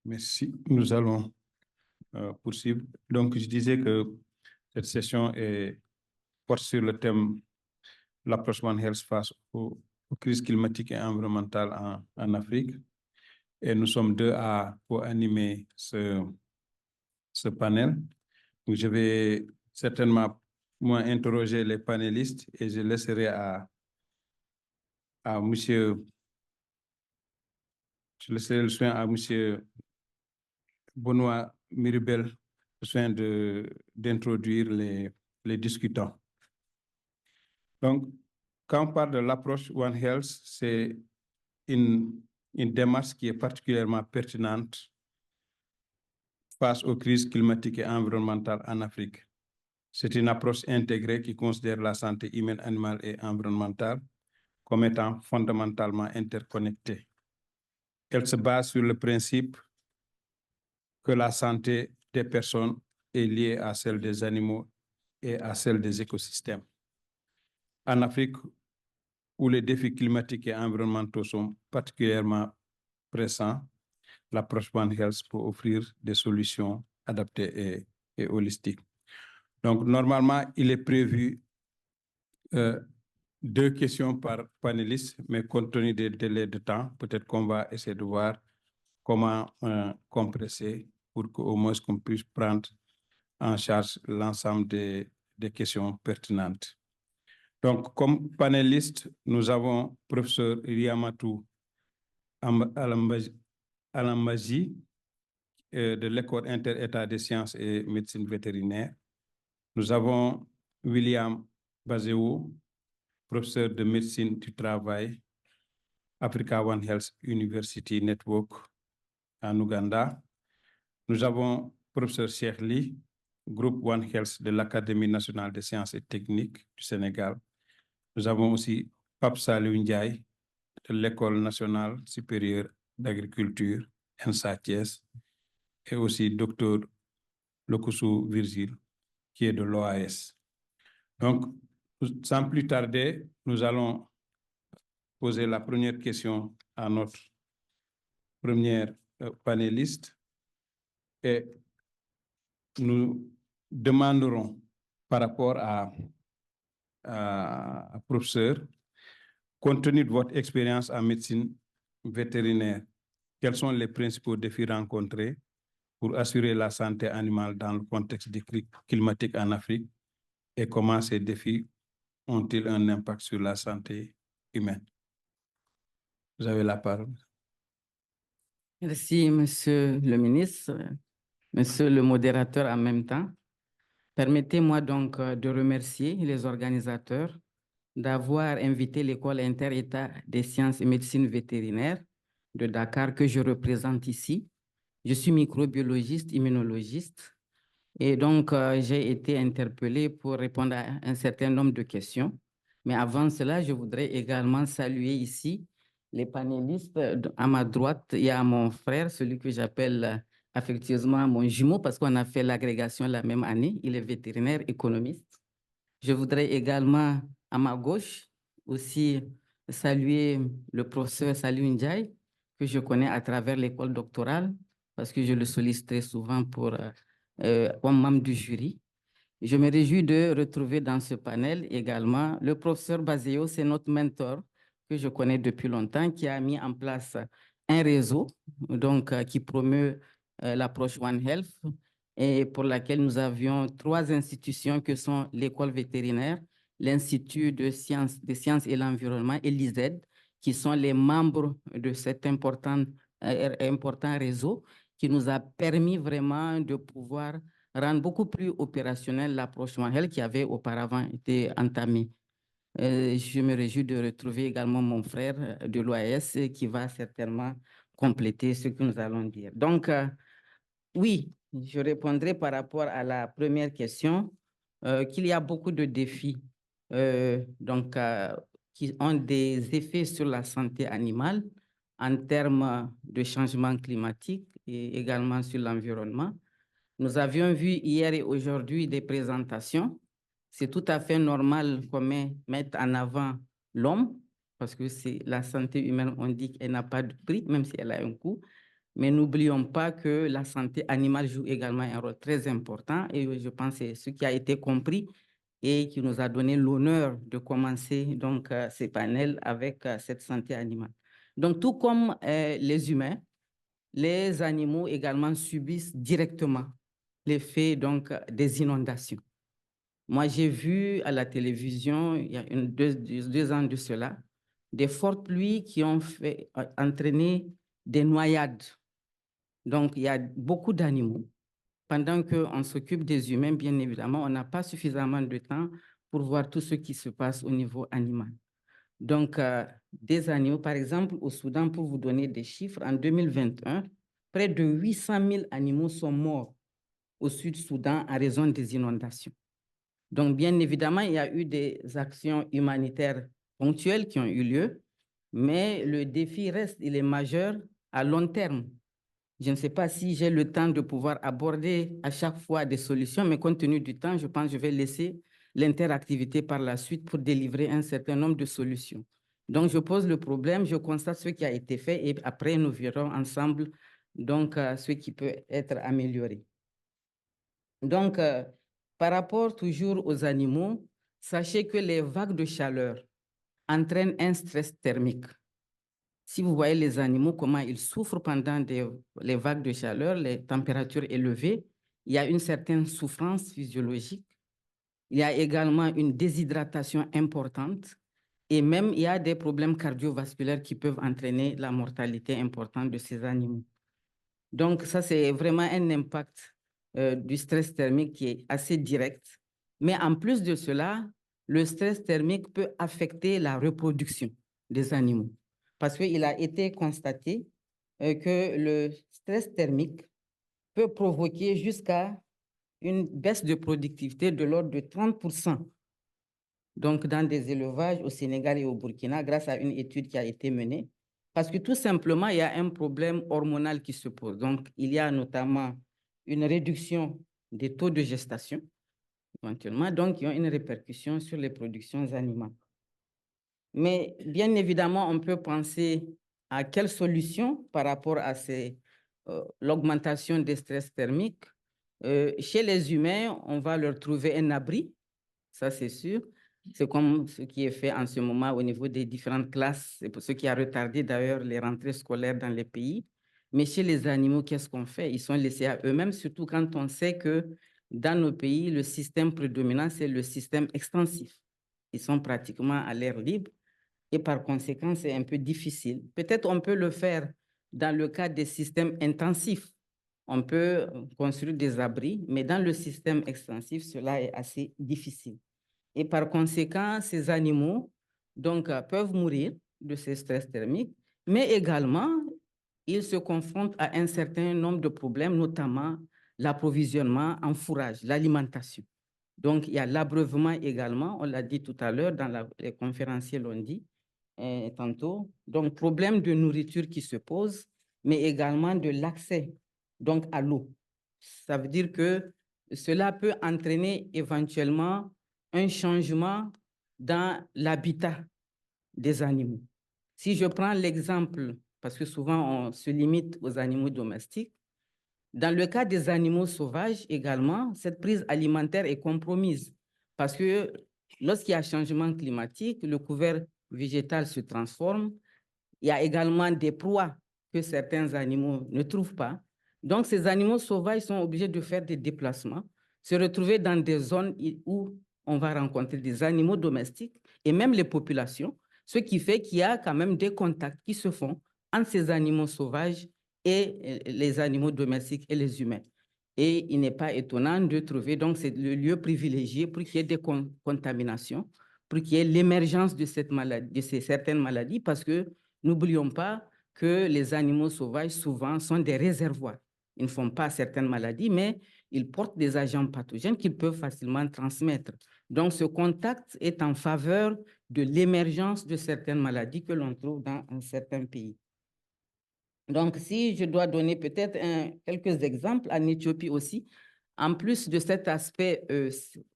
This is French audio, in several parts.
Merci. Nous allons poursuivre. Donc, je disais que cette session porte sur le thème l'approche One Health face aux crises climatiques et environnementales en Afrique. Et nous sommes deux pour animer ce panel. Donc, je vais certainement moi interroger les panélistes et je laisserai à monsieur, je laisserai le soin à monsieur Benoît Miribel, le soin d'introduire les discutants. Donc, quand on parle de l'approche One Health, c'est une démarche qui est particulièrement pertinente face aux crises climatiques et environnementales en Afrique. C'est une approche intégrée qui considère la santé humaine, animale et environnementale comme étant fondamentalement interconnectées. Elle se base sur le principe que la santé des personnes est liée à celle des animaux et à celle des écosystèmes. En Afrique, où les défis climatiques et environnementaux sont particulièrement pressants, l'approche One Health peut offrir des solutions adaptées et holistiques. Donc, normalement, il est prévu 2 questions par panéliste, mais compte tenu des délais de temps, peut-être qu'on va essayer de voir comment compresser pour qu'au moins qu'on puisse prendre en charge l'ensemble des questions pertinentes. Donc, comme panéliste, nous avons professeur Riamatou Alambaji de l'École inter-État des sciences et médecine vétérinaire. Nous avons William Bazeo, professeur de médecine du travail, Africa One Health University Network en Ouganda. Nous avons professeur Cheikh Ly, groupe One Health de l'Académie nationale des sciences et techniques du Sénégal. Nous avons aussi Pape Salou Ndiaye de l'École nationale supérieure d'agriculture, ENSA Thiès, et aussi Dr Lokossou Virgile, qui est de l'OAS. Donc, sans plus tarder, nous allons poser la première question à notre première panéliste et nous demanderons par rapport à professeur, compte tenu de votre expérience en médecine vétérinaire, quels sont les principaux défis rencontrés pour assurer la santé animale dans le contexte des crises climatiques en Afrique et comment ces défis ont-ils un impact sur la santé humaine? Vous avez la parole. Merci, Monsieur le ministre, Monsieur le modérateur en même temps. Permettez-moi donc de remercier les organisateurs d'avoir invité l'École inter-État des sciences et médecine vétérinaire de Dakar que je représente ici. Je suis microbiologiste, immunologiste, et donc j'ai été interpellé pour répondre à un certain nombre de questions. Mais avant cela, je voudrais également saluer ici les panélistes. À ma droite, il y a mon frère, celui que j'appelle affectueusement mon jumeau, parce qu'on a fait l'agrégation la même année. Il est vétérinaire économiste. Je voudrais également, à ma gauche, aussi saluer le professeur Salou Ndiaye, que je connais à travers l'école doctorale, parce que je le sollicite très souvent comme membre du jury. Je me réjouis de retrouver dans ce panel également le professeur Bazeo, c'est notre mentor que je connais depuis longtemps, qui a mis en place un réseau donc, qui promeut l'approche One Health et pour laquelle nous avions 3 institutions que sont l'école vétérinaire, l'Institut des sciences et l'environnement et l'ISED, qui sont les membres de cet important réseau qui nous a permis vraiment de pouvoir rendre beaucoup plus opérationnelle l'approche One Health qui avait auparavant été entamée. Je me réjouis de retrouver également mon frère de l'OAS qui va certainement compléter ce que nous allons dire. Donc, oui, je répondrai par rapport à la première question qu'il y a beaucoup de défis qui ont des effets sur la santé animale en termes de changement climatique et également sur l'environnement. Nous avions vu hier et aujourd'hui des présentations. C'est tout à fait normal qu'on mette en avant l'homme, parce que c'est la santé humaine, on dit qu'elle n'a pas de prix, même si elle a un coût. Mais n'oublions pas que la santé animale joue également un rôle très important et je pense que c'est ce qui a été compris et qui nous a donné l'honneur de commencer donc ces panels avec cette santé animale. Donc, tout comme les humains, les animaux également subissent directement l'effet donc des inondations. Moi, j'ai vu à la télévision, il y a deux ans de cela, des fortes pluies qui ont entraîné des noyades. Donc, il y a beaucoup d'animaux. Pendant qu'on s'occupe des humains, bien évidemment, on n'a pas suffisamment de temps pour voir tout ce qui se passe au niveau animal. Donc, des animaux, par exemple, au Soudan, pour vous donner des chiffres, en 2021, près de 800 000 animaux sont morts au Sud-Soudan en raison des inondations. Donc, bien évidemment, il y a eu des actions humanitaires ponctuelles qui ont eu lieu, mais le défi reste, il est majeur à long terme. Je ne sais pas si j'ai le temps de pouvoir aborder à chaque fois des solutions, mais compte tenu du temps, je pense que je vais laisser l'interactivité par la suite pour délivrer un certain nombre de solutions. Donc, je pose le problème, je constate ce qui a été fait et après, nous verrons ensemble donc, ce qui peut être amélioré. Donc, par rapport toujours aux animaux, sachez que les vagues de chaleur entraînent un stress thermique. Si vous voyez les animaux, comment ils souffrent pendant les vagues de chaleur, les températures élevées, il y a une certaine souffrance physiologique. Il y a également une déshydratation importante et même il y a des problèmes cardiovasculaires qui peuvent entraîner la mortalité importante de ces animaux. Donc, ça, c'est vraiment un impact du stress thermique qui est assez direct. Mais en plus de cela, le stress thermique peut affecter la reproduction des animaux. Parce qu'il a été constaté que le stress thermique peut provoquer jusqu'à une baisse de productivité de l'ordre de 30%. Donc, dans des élevages au Sénégal et au Burkina, grâce à une étude qui a été menée, parce que tout simplement, il y a un problème hormonal qui se pose. Donc, il y a notamment une réduction des taux de gestation, éventuellement, donc qui ont une répercussion sur les productions animales. Mais bien évidemment, on peut penser à quelles solutions par rapport à l'augmentation des stress thermiques. Chez les humains, on va leur trouver un abri, ça c'est sûr. C'est comme ce qui est fait en ce moment au niveau des différentes classes. C'est pour ce qui a retardé d'ailleurs les rentrées scolaires dans les pays. Mais chez les animaux, qu'est-ce qu'on fait? Ils sont laissés à eux-mêmes, surtout quand on sait que dans nos pays, le système prédominant, c'est le système extensif. Ils sont pratiquement à l'air libre et par conséquent, c'est un peu difficile. Peut-être on peut le faire dans le cadre des systèmes intensifs. On peut construire des abris, mais dans le système extensif, cela est assez difficile. Et par conséquent, ces animaux donc, peuvent mourir de ces stress thermiques, mais également, ils se confrontent à un certain nombre de problèmes, notamment l'approvisionnement en fourrage, l'alimentation. Donc, il y a l'abreuvement également, on l'a dit tout à l'heure, les conférenciers l'ont dit tantôt. Donc, problème de nourriture qui se pose, mais également de l'accès donc à l'eau. Ça veut dire que cela peut entraîner éventuellement un changement dans l'habitat des animaux. Si je prends l'exemple, parce que souvent on se limite aux animaux domestiques, dans le cas des animaux sauvages également, cette prise alimentaire est compromise parce que lorsqu'il y a changement climatique, le couvert végétal se transforme. Il y a également des proies que certains animaux ne trouvent pas. Donc, ces animaux sauvages sont obligés de faire des déplacements, se retrouver dans des zones où on va rencontrer des animaux domestiques et même les populations, ce qui fait qu'il y a quand même des contacts qui se font entre ces animaux sauvages et les animaux domestiques et les humains. Et il n'est pas étonnant de trouver, donc c'est le lieu privilégié pour qu'il y ait des contaminations, pour qu'il y ait l'émergence de cette maladie, de certaines maladies, parce que n'oublions pas que les animaux sauvages souvent sont des réservoirs. Ils ne font pas certaines maladies, mais ils portent des agents pathogènes qu'ils peuvent facilement transmettre. Donc, ce contact est en faveur de l'émergence de certaines maladies que l'on trouve dans un certain pays. Donc, si je dois donner peut-être quelques exemples, en Éthiopie aussi, en plus de cet aspect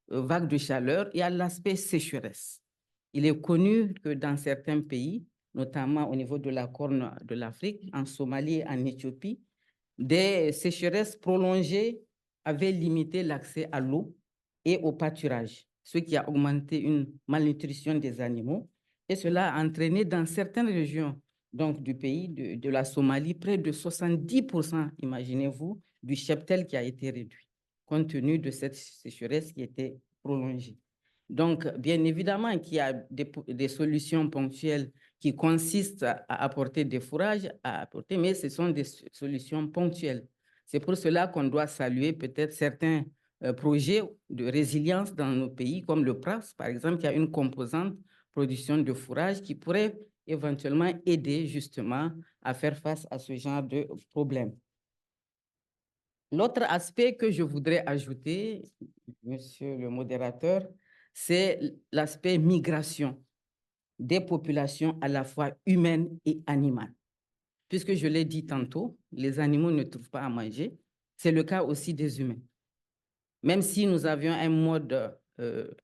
vague de chaleur, il y a l'aspect sécheresse. Il est connu que dans certains pays, notamment au niveau de la Corne de l'Afrique, en Somalie, en Éthiopie, Des sécheresses prolongées avaient limité l'accès à l'eau et au pâturage, ce qui a augmenté une malnutrition des animaux. Et cela a entraîné dans certaines régions donc, du pays, de la Somalie, près de 70%, imaginez-vous, du cheptel qui a été réduit, compte tenu de cette sécheresse qui était prolongée. Donc, bien évidemment qu'il y a des solutions ponctuelles qui consistent à apporter des fourrages, mais ce sont des solutions ponctuelles. C'est pour cela qu'on doit saluer peut-être certains projets de résilience dans nos pays, comme le PRAS, par exemple, qui a une composante production de fourrage qui pourrait éventuellement aider justement à faire face à ce genre de problème. L'autre aspect que je voudrais ajouter, monsieur le modérateur, c'est l'aspect migration des populations à la fois humaines et animales. Puisque je l'ai dit tantôt, les animaux ne trouvent pas à manger, c'est le cas aussi des humains. Même si nous avions un mode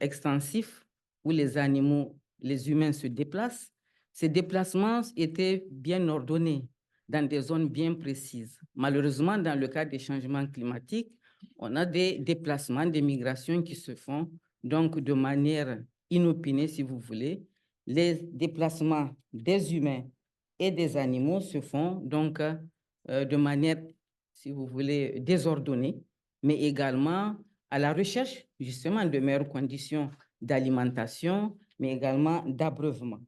extensif où les animaux, les humains se déplacent, ces déplacements étaient bien ordonnés dans des zones bien précises. Malheureusement, dans le cas des changements climatiques, on a des déplacements, des migrations qui se font donc de manière inopinée, si vous voulez. Les déplacements des humains et des animaux se font donc de manière, si vous voulez, désordonnée, mais également à la recherche justement de meilleures conditions d'alimentation, mais également d'abreuvement.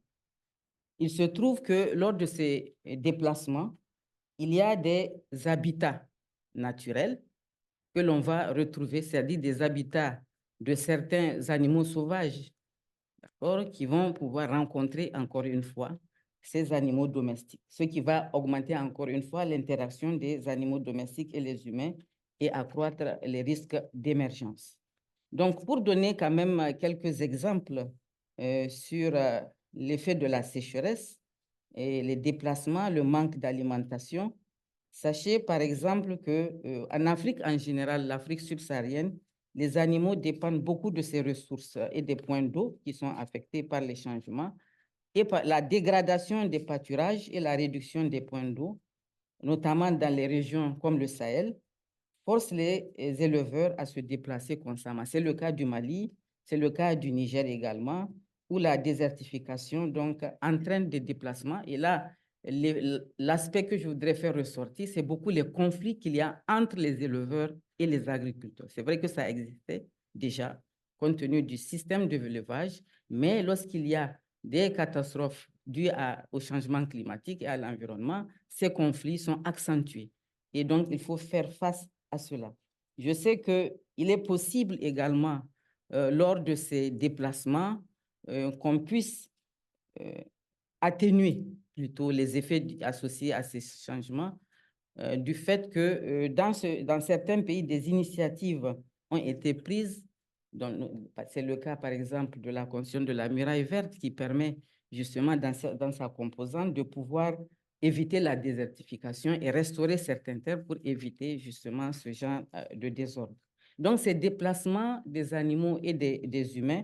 Il se trouve que lors de ces déplacements, il y a des habitats naturels que l'on va retrouver, c'est-à-dire des habitats de certains animaux sauvages, qui vont pouvoir rencontrer encore une fois ces animaux domestiques, ce qui va augmenter encore une fois l'interaction des animaux domestiques et les humains et accroître les risques d'émergence. Donc, pour donner quand même quelques exemples sur l'effet de la sécheresse et les déplacements, le manque d'alimentation, sachez par exemple qu'en Afrique en général, l'Afrique subsaharienne, les animaux dépendent beaucoup de ces ressources et des points d'eau qui sont affectés par les changements et par la dégradation des pâturages et la réduction des points d'eau, notamment dans les régions comme le Sahel, force les éleveurs à se déplacer constamment. C'est le cas du Mali, c'est le cas du Niger également, où la désertification donc entraîne des déplacements. Et là, l'aspect que je voudrais faire ressortir, c'est beaucoup les conflits qu'il y a entre les éleveurs et les agriculteurs. C'est vrai que ça existait déjà, compte tenu du système de l'élevage, mais lorsqu'il y a des catastrophes dues au changement climatique et à l'environnement, ces conflits sont accentués. Et donc, il faut faire face à cela. Je sais qu'il est possible également, lors de ces déplacements, qu'on puisse atténuer plutôt les effets associés à ces changements, du fait que dans certains pays, des initiatives ont été prises. C'est le cas, par exemple, de la construction de la muraille verte qui permet justement, dans sa composante, de pouvoir éviter la désertification et restaurer certaines terres pour éviter justement ce genre de désordre. Donc, ces déplacements des animaux et des humains,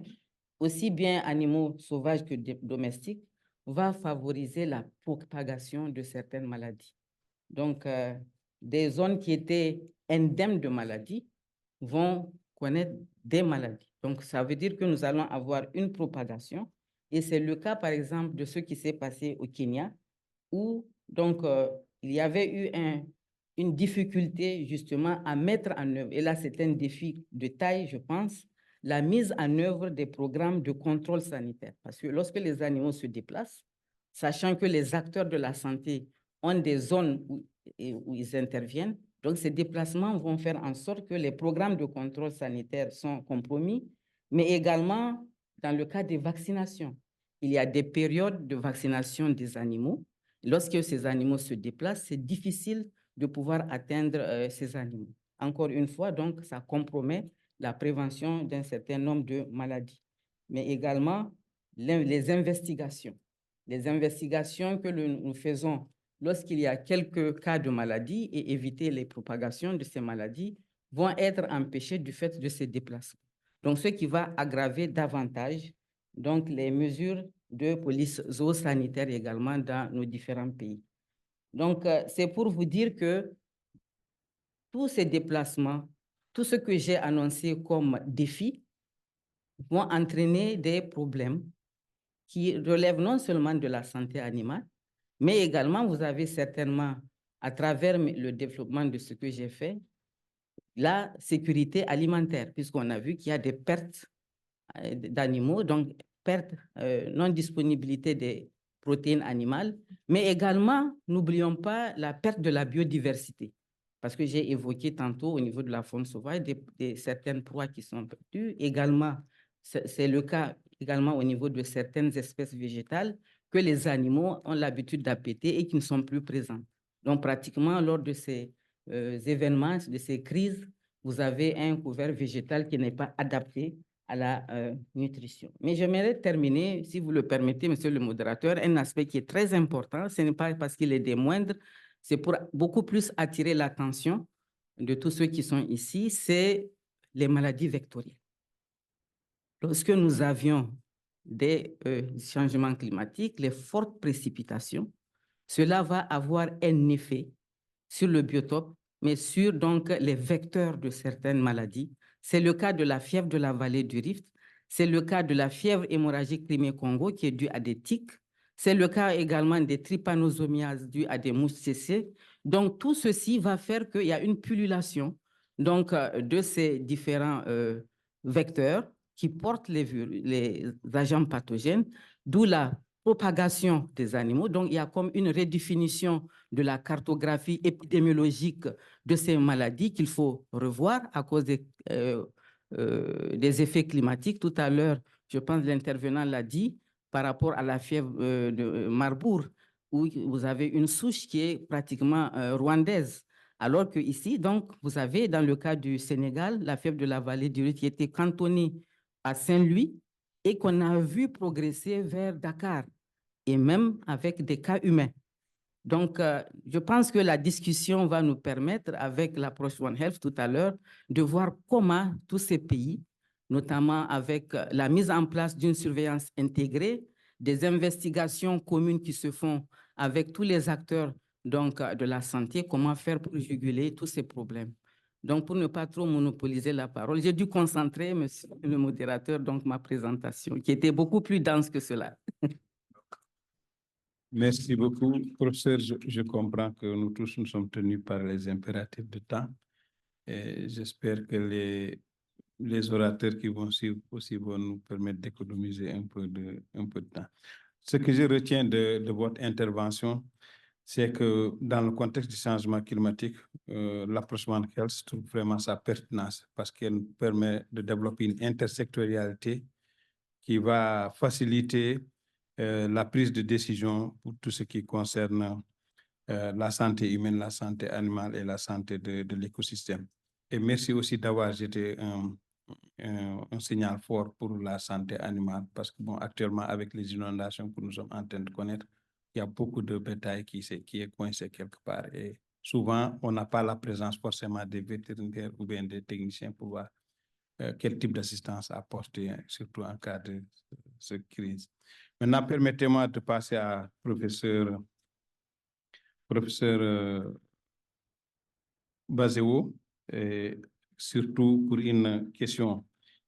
aussi bien animaux sauvages que domestiques, va favoriser la propagation de certaines maladies. Donc, des zones qui étaient indemnes de maladies vont connaître des maladies. Donc, ça veut dire que nous allons avoir une propagation. Et c'est le cas, par exemple, de ce qui s'est passé au Kenya, où donc, il y avait eu une difficulté justement à mettre en œuvre, et là c'est un défi de taille, je pense, la mise en œuvre des programmes de contrôle sanitaire. Parce que lorsque les animaux se déplacent, sachant que les acteurs de la santé ont des zones où ils interviennent, donc ces déplacements vont faire en sorte que les programmes de contrôle sanitaire sont compromis, mais également dans le cas des vaccinations. Il y a des périodes de vaccination des animaux. Lorsque ces animaux se déplacent, c'est difficile de pouvoir atteindre ces animaux. Encore une fois, donc, ça compromet la prévention d'un certain nombre de maladies. Mais également, les investigations. Les investigations que nous faisons lorsqu'il y a quelques cas de maladie et éviter les propagations de ces maladies vont être empêchées du fait de ces déplacements. Donc, ce qui va aggraver davantage donc, les mesures de police zoosanitaire également dans nos différents pays. Donc, c'est pour vous dire que tous ces déplacements, tout ce que j'ai annoncé comme défi, vont entraîner des problèmes qui relèvent non seulement de la santé animale, mais également, vous avez certainement, à travers le développement de ce que j'ai fait, la sécurité alimentaire, puisqu'on a vu qu'il y a des pertes d'animaux, donc perte, non-disponibilité des protéines animales, mais également, n'oublions pas la perte de la biodiversité, parce que j'ai évoqué tantôt au niveau de la faune sauvage certaines proies qui sont perdues. Également, c'est le cas également au niveau de certaines espèces végétales que les animaux ont l'habitude d'appéter et qui ne sont plus présents. Donc, pratiquement, lors de ces événements, de ces crises, vous avez un couvert végétal qui n'est pas adapté à la nutrition. Mais j'aimerais terminer, si vous le permettez, monsieur le modérateur, un aspect qui est très important, ce n'est pas parce qu'il est des moindres, c'est pour beaucoup plus attirer l'attention de tous ceux qui sont ici, c'est les maladies vectorielles. Lorsque nous avions des changements climatiques, les fortes précipitations, cela va avoir un effet sur le biotope, mais sur donc les vecteurs de certaines maladies. C'est le cas de la fièvre de la vallée du Rift, c'est le cas de la fièvre hémorragique Crimée-Congo qui est due à des tiques, c'est le cas également des trypanosomiases dues à des mouches tsetse. Donc tout ceci va faire qu'il y a une pullulation donc, de ces différents vecteurs qui portent les agents pathogènes, d'où la propagation des animaux. Donc, il y a comme une redéfinition de la cartographie épidémiologique de ces maladies qu'il faut revoir à cause des effets climatiques. Tout à l'heure, je pense que l'intervenant l'a dit, par rapport à la fièvre de Marbourg, où vous avez une souche qui est pratiquement rwandaise. Alors que ici, donc, vous avez, dans le cas du Sénégal, la fièvre de la vallée du Rift qui était cantonnée à Saint-Louis et qu'on a vu progresser vers Dakar, et même avec des cas humains. Donc, je pense que la discussion va nous permettre, avec l'approche One Health tout à l'heure, de voir comment tous ces pays, notamment avec la mise en place d'une surveillance intégrée, des investigations communes qui se font avec tous les acteurs donc, de la santé, comment faire pour juguler tous ces problèmes. Donc, pour ne pas trop monopoliser la parole, j'ai dû concentrer, monsieur le modérateur, donc ma présentation, qui était beaucoup plus dense que cela. Merci beaucoup. Professeur, je comprends que nous tous nous sommes tenus par les impératifs de temps. Et j'espère que les orateurs qui vont suivre aussi vont nous permettre d'économiser un peu de temps. Ce que je retiens de votre intervention, c'est que dans le contexte du changement climatique, l'approche One Health trouve vraiment sa pertinence parce qu'elle permet de développer une intersectorialité qui va faciliter la prise de décision pour tout ce qui concerne la santé humaine, la santé animale et la santé de l'écosystème. Et merci aussi d'avoir jeté un signal fort pour la santé animale parce que, bon, actuellement, avec les inondations que nous sommes en train de connaître, il y a beaucoup de bétail qui est coincé quelque part. Et souvent, on n'a pas la présence forcément des vétérinaires ou bien des techniciens pour voir quel type d'assistance apporter, surtout en cas de cette crise. Maintenant, permettez-moi de passer à professeur Bazeo, et surtout pour une question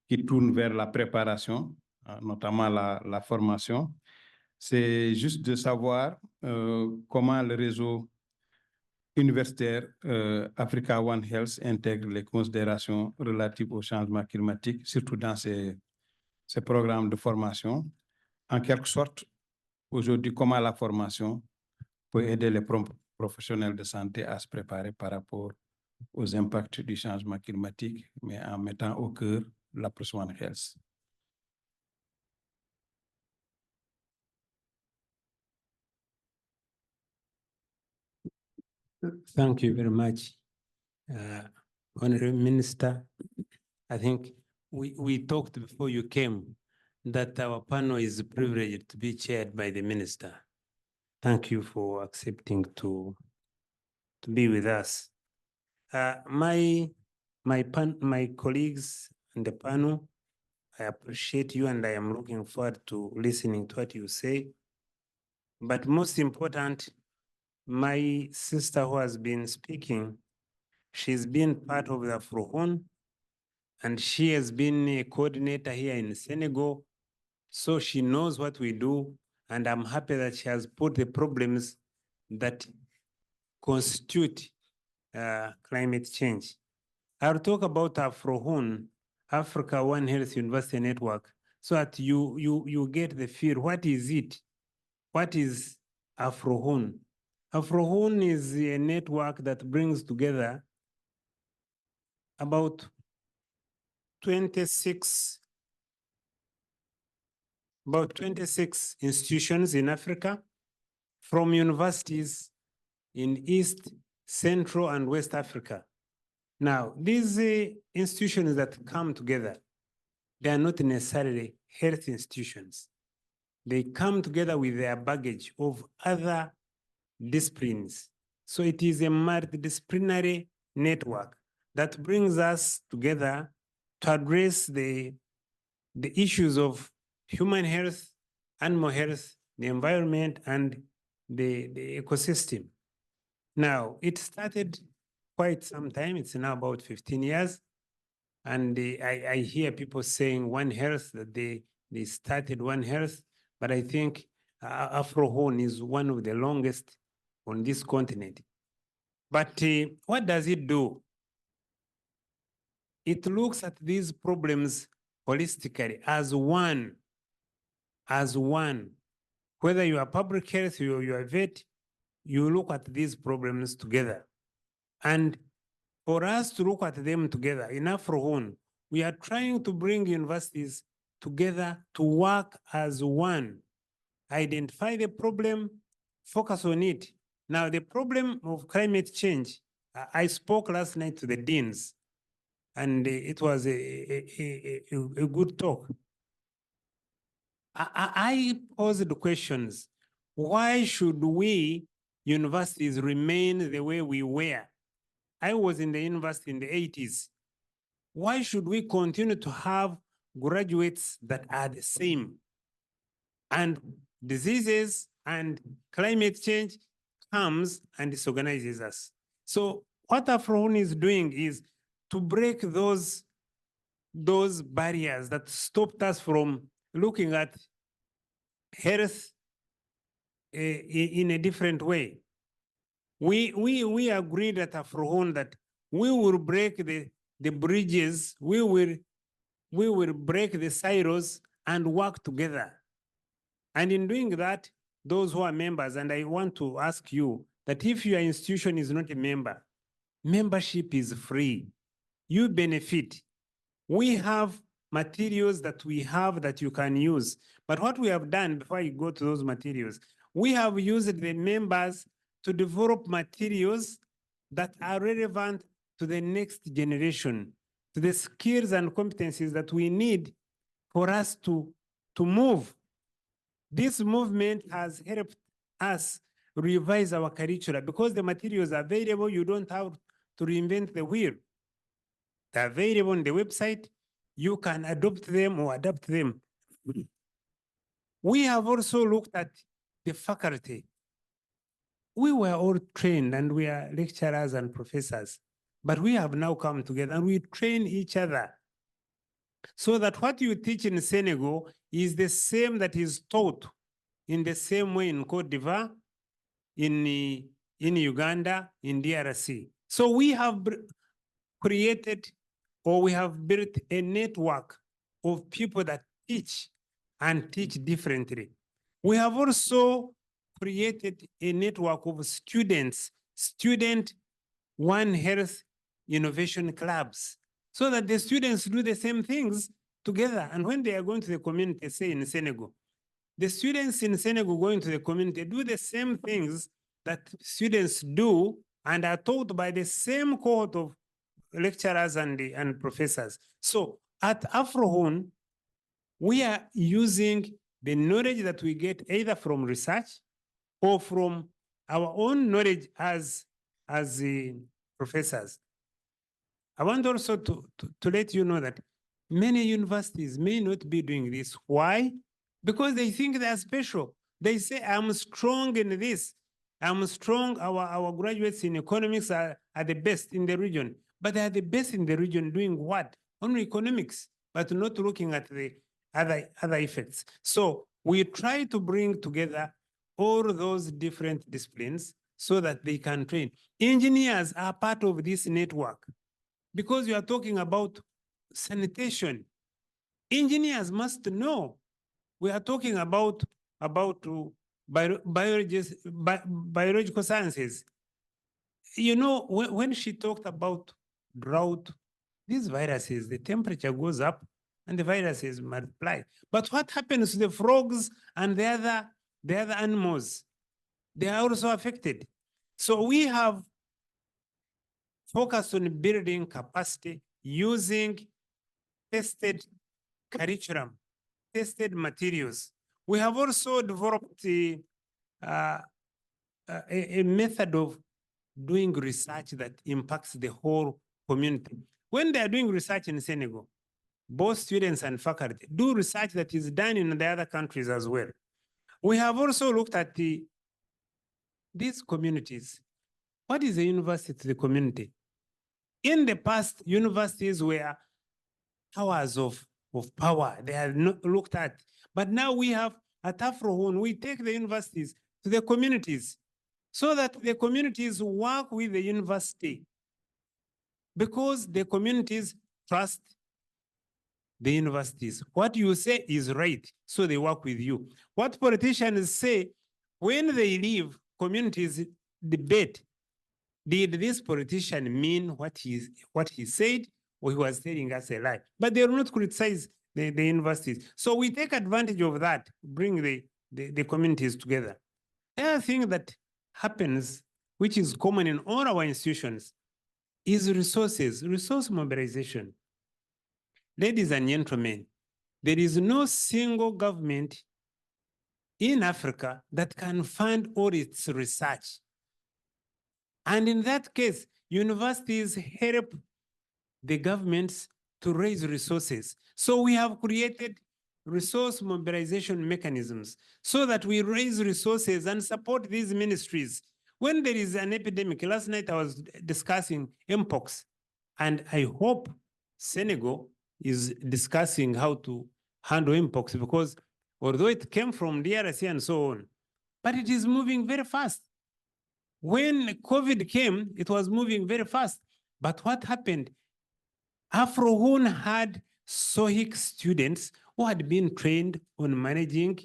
qui tourne vers la préparation, notamment la formation. C'est juste de savoir comment le réseau universitaire Africa One Health intègre les considérations relatives au changement climatique, surtout dans ces programmes de formation. En quelque sorte, aujourd'hui, comment la formation peut aider les professionnels de santé à se préparer par rapport aux impacts du changement climatique, mais en mettant au cœur l'approche One Health. Thank you very much, Honorable Minister. I think we talked before you came that our panel is privileged to be chaired by the Minister. Thank you for accepting to be with us. My colleagues in the panel, I appreciate you and I am looking forward to listening to what you say. But most important, my sister who has been speaking, She's been part of the Afrohun, and she has been a coordinator here in Senegal. So she knows what we do, and I'm happy that she has put the problems that constitute climate change. I'll talk about Afrohun, Africa One Health University Network, so that you get the feel. What is it? What is Afrohun? Afrohun is a network that brings together about 26 institutions in Africa, from universities in East, Central, and West Africa. Now, these institutions that come together, they are not necessarily health institutions. They come together with their baggage of other disciplines. So it is a multidisciplinary network that brings us together to address the issues of human health, animal health, the environment, and the ecosystem. Now, it started quite some time. It's now about 15 years. And I hear people saying One Health, that they started One Health, but I think Afrohun is one of the longest on this continent. But what does it do? It looks at these problems holistically as one. Whether you are public health or you are vet, you look at these problems together. And for us to look at them together in Afrohun, we are trying to bring universities together to work as one. Identify the problem, focus on it. Now, the problem of climate change, I spoke last night to the deans, and it was a good talk. I posed the questions. Why should we universities remain the way we were? I was in the university in the 80s. Why should we continue to have graduates that are the same? And diseases and climate change comes and disorganizes us. So what Afrohun is doing is to break those barriers that stopped us from looking at health in a different way. We agreed at Afrohun that we will break the bridges, we will break the silos and work together. And in doing that, those who are members, and I want to ask you that if your institution is not a member, membership is free. You benefit. We have materials that we have that you can use. But what we have done before you go to those materials, we have used the members to develop materials that are relevant to the next generation, to the skills and competencies that we need for us to move. This movement has helped us revise our curricula because the materials are available. You don't have to reinvent the wheel. They're available on the website. You can adopt them or adapt them. We have also looked at the faculty. We were all trained and we are lecturers and professors, but we have now come together and we train each other so that what you teach in Senegal is the same that is taught in the same way in Cote d'Ivoire, in Uganda, in DRC. So we have created, or we have built a network of people that teach and teach differently. We have also created a network of students, Student One Health Innovation Clubs, so that the students do the same things together. And when they are going to the community, say in Senegal, the students in Senegal going to the community do the same things that students do and are taught by the same cohort of lecturers and professors. So at Afrohun, we are using the knowledge that we get either from research or from our own knowledge as professors. I want also to let you know that many universities may not be doing this. Why? Because they think they are special. They say, I'm strong in this. I'm strong. Our graduates in economics are the best in the region, but they are the best in the region doing what? Only economics, but not looking at the other effects. So we try to bring together all those different disciplines so that they can train. Engineers are part of this network because you are talking about sanitation. Engineers must know. We are talking about biological sciences. You know, when she talked about drought, these viruses, the temperature goes up and the viruses multiply. But what happens to the frogs and the other animals? They are also affected. So we have focused on building capacity using tested curriculum, tested materials. We have also developed a method of doing research that impacts the whole community. When they are doing research in Senegal, both students and faculty do research that is done in the other countries as well. We have also looked at these communities. What is a university to the community? In the past, universities were towers of power. They are not looked at. But now we have at AfroHoon, we take the universities to the communities so that the communities work with the university because the communities trust the universities. What you say is right, so they work with you. What politicians say, when they leave, communities debate, did this politician mean what he said, or he was telling us a lie? But they will not criticize the universities. So we take advantage of that, bring the communities together. The other thing that happens, which is common in all our institutions, is resource mobilization. Ladies and gentlemen, there is no single government in Africa that can fund all its research. And in that case, universities help the governments to raise resources. So we have created resource mobilization mechanisms so that we raise resources and support these ministries. When there is an epidemic, last night I was discussing Mpox, and I hope Senegal is discussing how to handle Mpox, because although it came from DRC and so on, but it is moving very fast. When COVID came, it was moving very fast. But what happened? AfroHoon had SOHIC students who had been trained on managing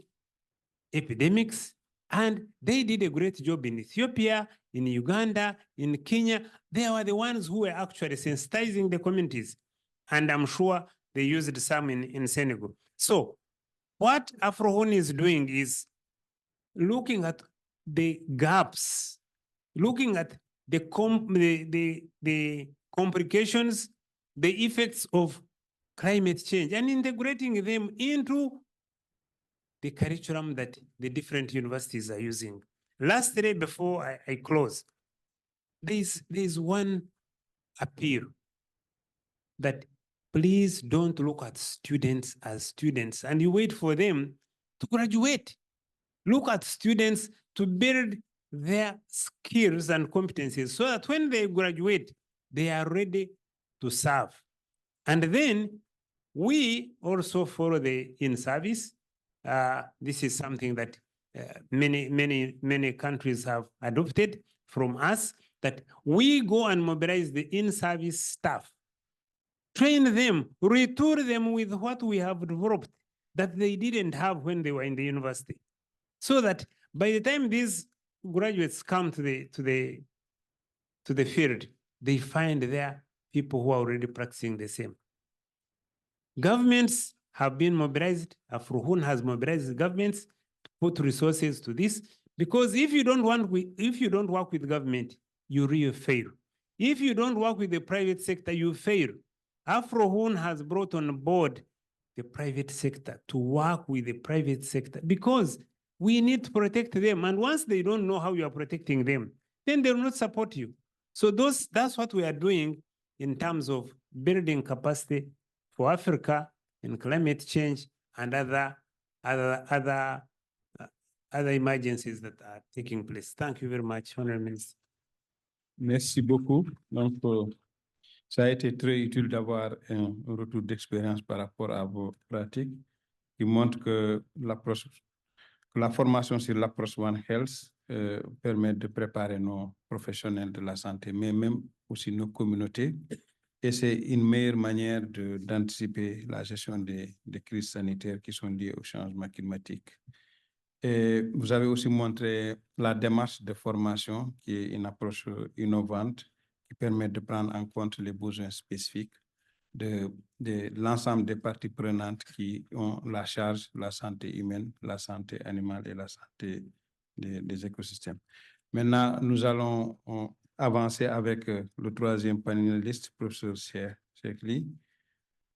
epidemics, and they did a great job in Ethiopia, in Uganda, in Kenya. They were the ones who were actually sensitizing the communities. And I'm sure they used some in Senegal. So what AfroHoon is doing is looking at the gaps, looking at the complications, the effects of climate change, and integrating them into the curriculum that the different universities are using. Lastly, before I close, there's one appeal that please don't look at students as students and you wait for them to graduate. Look at students to build their skills and competencies so that when they graduate, they are ready to serve. And then we also follow the in-service. This is something that many countries have adopted from us, that we go and mobilize the in-service staff, train them, retool them with what we have developed that they didn't have when they were in the university, so that by the time these graduates come to the field, they find there people who are already practicing the same. Governments have been mobilized. AfroHoon has mobilized governments to put resources to this, because if you don't work with government, you really fail. If you don't work with the private sector, you fail. AfroHoon has brought on board the private sector to work with the private sector, because we need to protect them. And once they don't know how you are protecting them, then they will not support you. So that's what we are doing in terms of building capacity for Africa in climate change and other other emergencies that are taking place. Thank you very much, Honorable Minister. Merci beaucoup. Donc, ça a été très utile d'avoir un retour d'expérience par rapport à vos pratiques qui montrent que la formation sur l'approche One Health permet de préparer nos professionnels de la santé, mais même aussi nos communautés. Et c'est une meilleure manière d'anticiper la gestion des crises sanitaires qui sont liées au changement climatique. Et vous avez aussi montré la démarche de formation qui est une approche innovante qui permet de prendre en compte les besoins spécifiques de l'ensemble des parties prenantes qui ont la charge, la santé humaine, la santé animale et la santé des écosystèmes. Maintenant, nous allons avancer avec le troisième panéliste, professeur Chekli,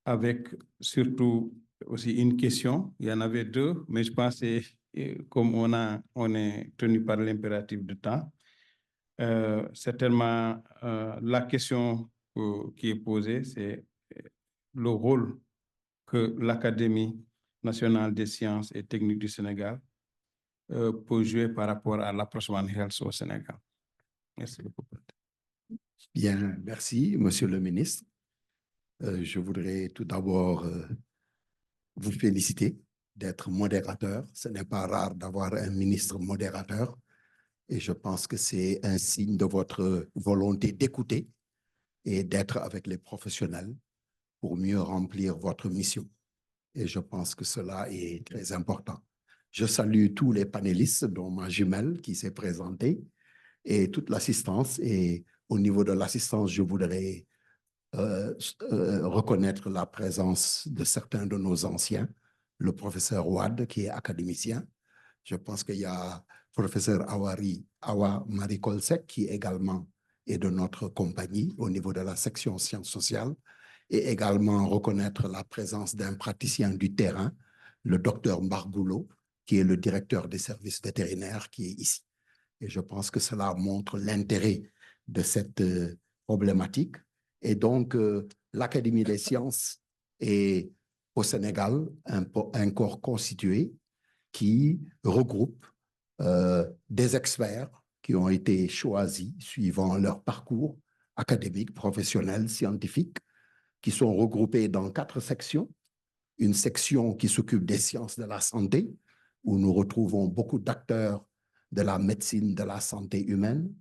avec surtout aussi une question. Il y en avait deux, mais je pense que comme on est tenu par l'impératif de temps, certainement la question qui est posée, c'est le rôle que l'Académie nationale des sciences et techniques du Sénégal peut jouer par rapport à l'approche One Health au Sénégal. Merci beaucoup. Bien, merci, Monsieur le ministre. Je voudrais tout d'abord vous féliciter d'être modérateur. Ce n'est pas rare d'avoir un ministre modérateur et je pense que c'est un signe de votre volonté d'écouter et d'être avec les professionnels pour mieux remplir votre mission. Et je pense que cela est très important. Je salue tous les panélistes, dont ma jumelle qui s'est présentée, et toute l'assistance. Et au niveau de l'assistance, je voudrais reconnaître la présence de certains de nos anciens, le professeur Ouad, qui est académicien. Je pense qu'il y a le professeur Awa Marie Kolsek, qui également est de notre compagnie au niveau de la section sciences sociales, et également reconnaître la présence d'un praticien du terrain, le docteur Mbargoulou, qui est le directeur des services vétérinaires qui est ici. Et je pense que cela montre l'intérêt de cette problématique. Et donc, l'Académie des sciences est au Sénégal un corps constitué qui regroupe des experts qui ont été choisis suivant leur parcours académique, professionnel, scientifique, qui sont regroupés dans 4 sections. Une section qui s'occupe des sciences de la santé, où nous retrouvons beaucoup d'acteurs de la médecine de la santé humaine.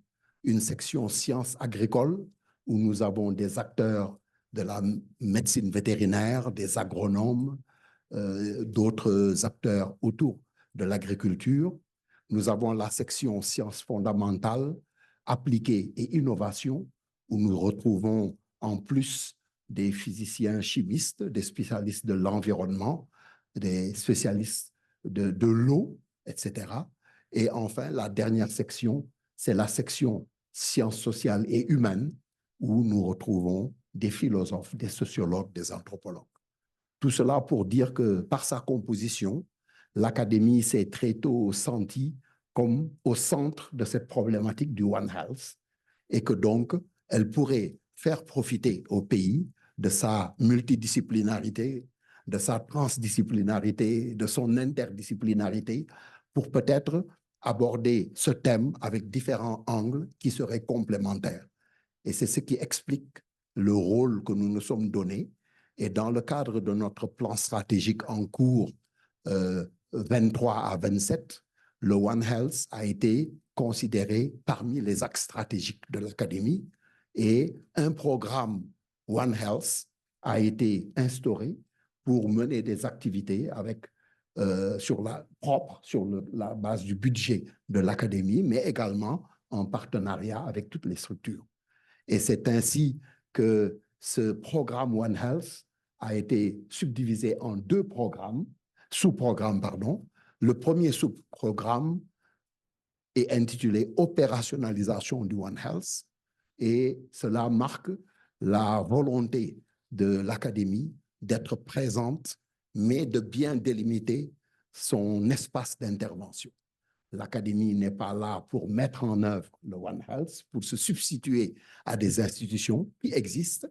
Une section sciences agricoles, où nous avons des acteurs de la médecine vétérinaire, des agronomes, d'autres acteurs autour de l'agriculture. Nous avons la section sciences fondamentales, appliquées et innovation, où nous retrouvons en plus des physiciens chimistes, des spécialistes de l'environnement, des spécialistes de l'eau, etc. Et enfin, la dernière section, c'est la section sciences sociales et humaines, où nous retrouvons des philosophes, des sociologues, des anthropologues. Tout cela pour dire que par sa composition, l'Académie s'est très tôt sentie comme au centre de cette problématique du One Health et que donc, elle pourrait faire profiter au pays de sa multidisciplinarité, de sa transdisciplinarité, de son interdisciplinarité pour peut-être aborder ce thème avec différents angles qui seraient complémentaires. Et c'est ce qui explique le rôle que nous nous sommes donné. Et dans le cadre de notre plan stratégique en cours 23 à 27, le One Health a été considéré parmi les axes stratégiques de l'Académie et un programme One Health a été instauré pour mener des activités avec, sur la base du budget de l'Académie, mais également en partenariat avec toutes les structures. Et c'est ainsi que ce programme One Health a été subdivisé en 2 sous-programmes, pardon. Le premier sous-programme est intitulé Opérationnalisation du One Health et cela marque la volonté de l'Académie d'être présente, mais de bien délimiter son espace d'intervention. L'Académie n'est pas là pour mettre en œuvre le One Health, pour se substituer à des institutions qui existent.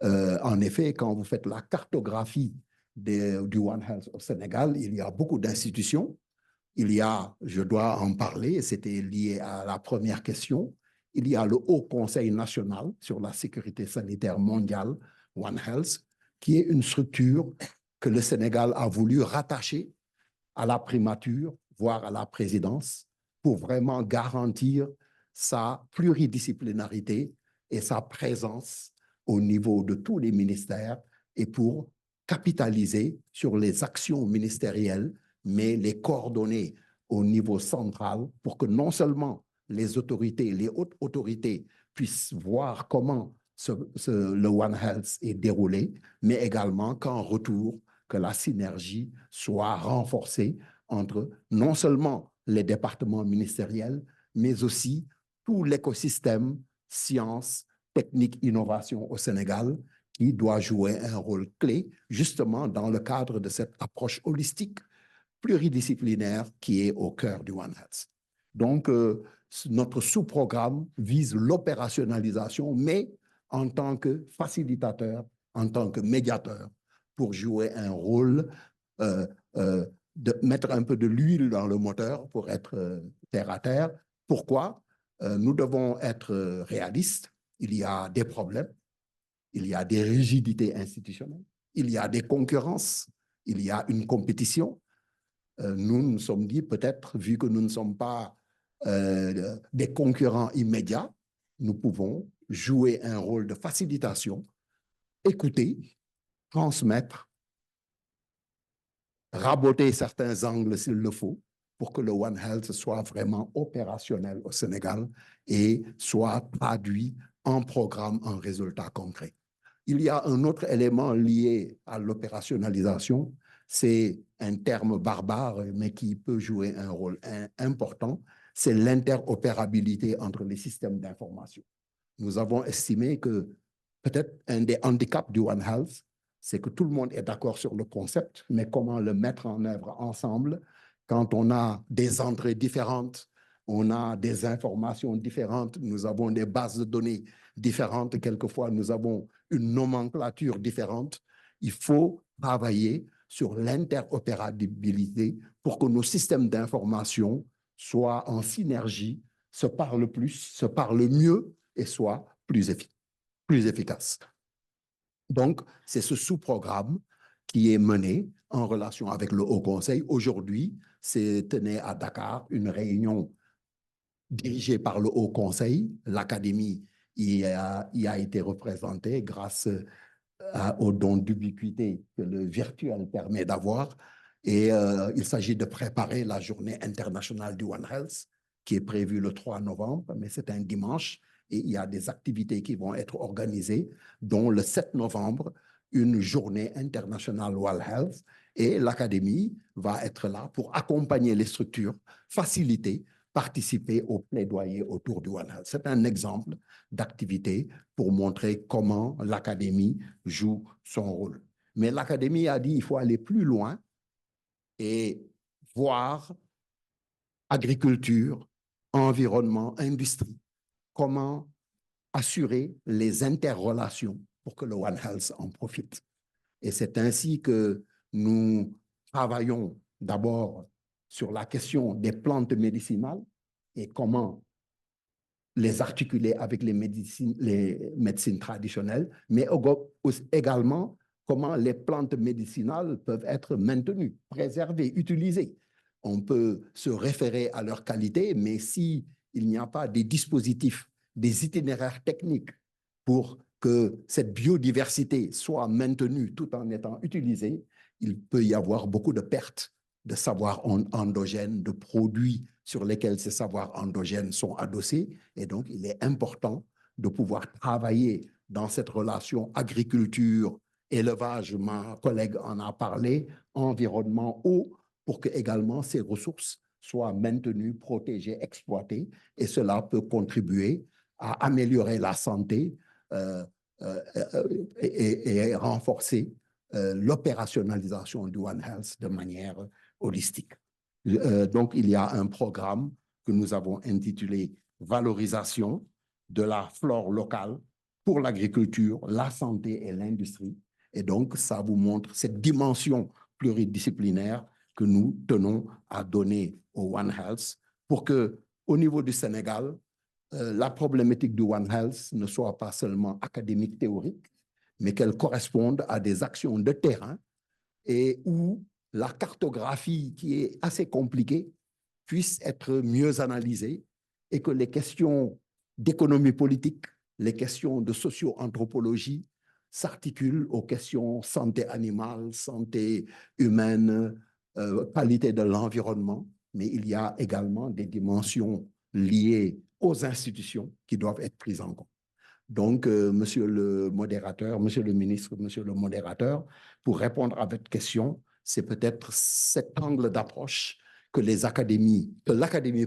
En effet, quand vous faites la cartographie du One Health au Sénégal, il y a beaucoup d'institutions. il y a, je dois en parler, c'était lié à la première question, il y a le Haut Conseil national sur la sécurité sanitaire mondiale, One Health, qui est une structure que le Sénégal a voulu rattacher à la primature, voire à la présidence, pour vraiment garantir sa pluridisciplinarité et sa présence au niveau de tous les ministères et pour capitaliser sur les actions ministérielles, mais les coordonner au niveau central pour que non seulement les hautes autorités puissent voir comment le One Health est déroulé, mais également qu'en retour, que la synergie soit renforcée entre non seulement les départements ministériels, mais aussi tout l'écosystème sciences, techniques, innovation au Sénégal qui doit jouer un rôle clé justement dans le cadre de cette approche holistique, pluridisciplinaire qui est au cœur du One Health. Donc, notre sous-programme vise l'opérationnalisation, mais en tant que facilitateur, en tant que médiateur, pour jouer un rôle, de mettre un peu de l'huile dans le moteur pour être terre à terre. Pourquoi? Nous devons être réalistes. Il y a des problèmes, il y a des rigidités institutionnelles, il y a des concurrences, il y a une compétition. Nous nous sommes dit, peut-être, vu que nous ne sommes pas des concurrents immédiats, nous pouvons jouer un rôle de facilitation, écouter, transmettre, raboter certains angles s'il le faut, pour que le One Health soit vraiment opérationnel au Sénégal et soit traduit en programme, en résultats concrets. Il y a un autre élément lié à l'opérationnalisation, c'est un terme barbare, mais qui peut jouer un rôle important, c'est l'interopérabilité entre les systèmes d'information. Nous avons estimé que peut-être un des handicaps du One Health, c'est que tout le monde est d'accord sur le concept, mais comment le mettre en œuvre ensemble quand on a des entrées différentes, on a des informations différentes, nous avons des bases de données différentes, quelquefois nous avons une nomenclature différente. Il faut travailler sur l'interopérabilité pour que nos systèmes d'information soient en synergie, se parlent plus, se parlent mieux et soient plus efficaces. Donc, c'est ce sous-programme qui est mené en relation avec le Haut Conseil. Aujourd'hui, tenait à Dakar une réunion dirigée par le Haut Conseil. L'Académie y a été représentée grâce au don d'ubiquité que le virtuel permet d'avoir. Et il s'agit de préparer la journée internationale du One Health, qui est prévue le 3 novembre, mais c'est un dimanche. Et il y a des activités qui vont être organisées, dont le 7 novembre, une journée internationale One Health. Et l'Académie va être là pour accompagner les structures, faciliter, participer au plaidoyer autour du One Health. C'est un exemple d'activité pour montrer comment l'Académie joue son rôle. Mais l'Académie a dit qu'il faut aller plus loin et voir agriculture, environnement, industrie, comment assurer les interrelations pour que le One Health en profite. Et c'est ainsi que nous travaillons d'abord sur la question des plantes médicinales et comment les articuler avec les médecines traditionnelles, mais également comment les plantes médicinales peuvent être maintenues, préservées, utilisées. On peut se référer à leur qualité, mais s'il n'y a pas des dispositifs, des itinéraires techniques pour que cette biodiversité soit maintenue tout en étant utilisée, il peut y avoir beaucoup de pertes de savoirs endogènes, de produits sur lesquels ces savoirs endogènes sont adossés. Et donc, il est important de pouvoir travailler dans cette relation agriculture, élevage, ma collègue en a parlé, environnement, eau, pour que également ces ressources soient maintenues, protégées, exploitées. Et cela peut contribuer à améliorer la santé et renforcer l'opérationnalisation du One Health de manière holistique. Donc, il y a un programme que nous avons intitulé « Valorisation de la flore locale pour l'agriculture, la santé et l'industrie ». Et donc, ça vous montre cette dimension pluridisciplinaire que nous tenons à donner au One Health pour que, au niveau du Sénégal, la problématique du One Health ne soit pas seulement académique, théorique, mais qu'elle corresponde à des actions de terrain et où la cartographie, qui est assez compliquée, puisse être mieux analysée et que les questions d'économie politique, les questions de socio-anthropologie s'articulent aux questions santé animale, santé humaine, qualité de l'environnement, mais il y a également des dimensions liées aux institutions qui doivent être prises en compte. Donc, monsieur le modérateur, monsieur le ministre, monsieur le modérateur, pour répondre à votre question, c'est peut-être cet angle d'approche que l'Académie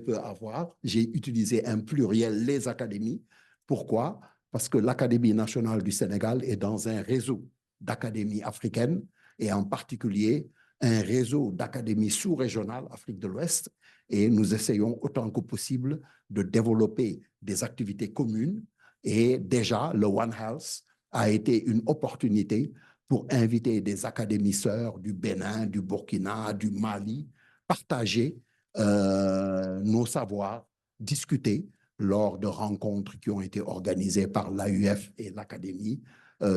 peut avoir. J'ai utilisé un pluriel, les académies. Pourquoi? Parce que l'Académie nationale du Sénégal est dans un réseau d'académies africaines et en particulier un réseau d'académies sous-régionales Afrique de l'Ouest, et nous essayons autant que possible de développer des activités communes. Et déjà, le One Health a été une opportunité pour inviter des académies sœurs du Bénin, du Burkina, du Mali, partager nos savoirs, discuter lors de rencontres qui ont été organisées par l'AUF et l'Académie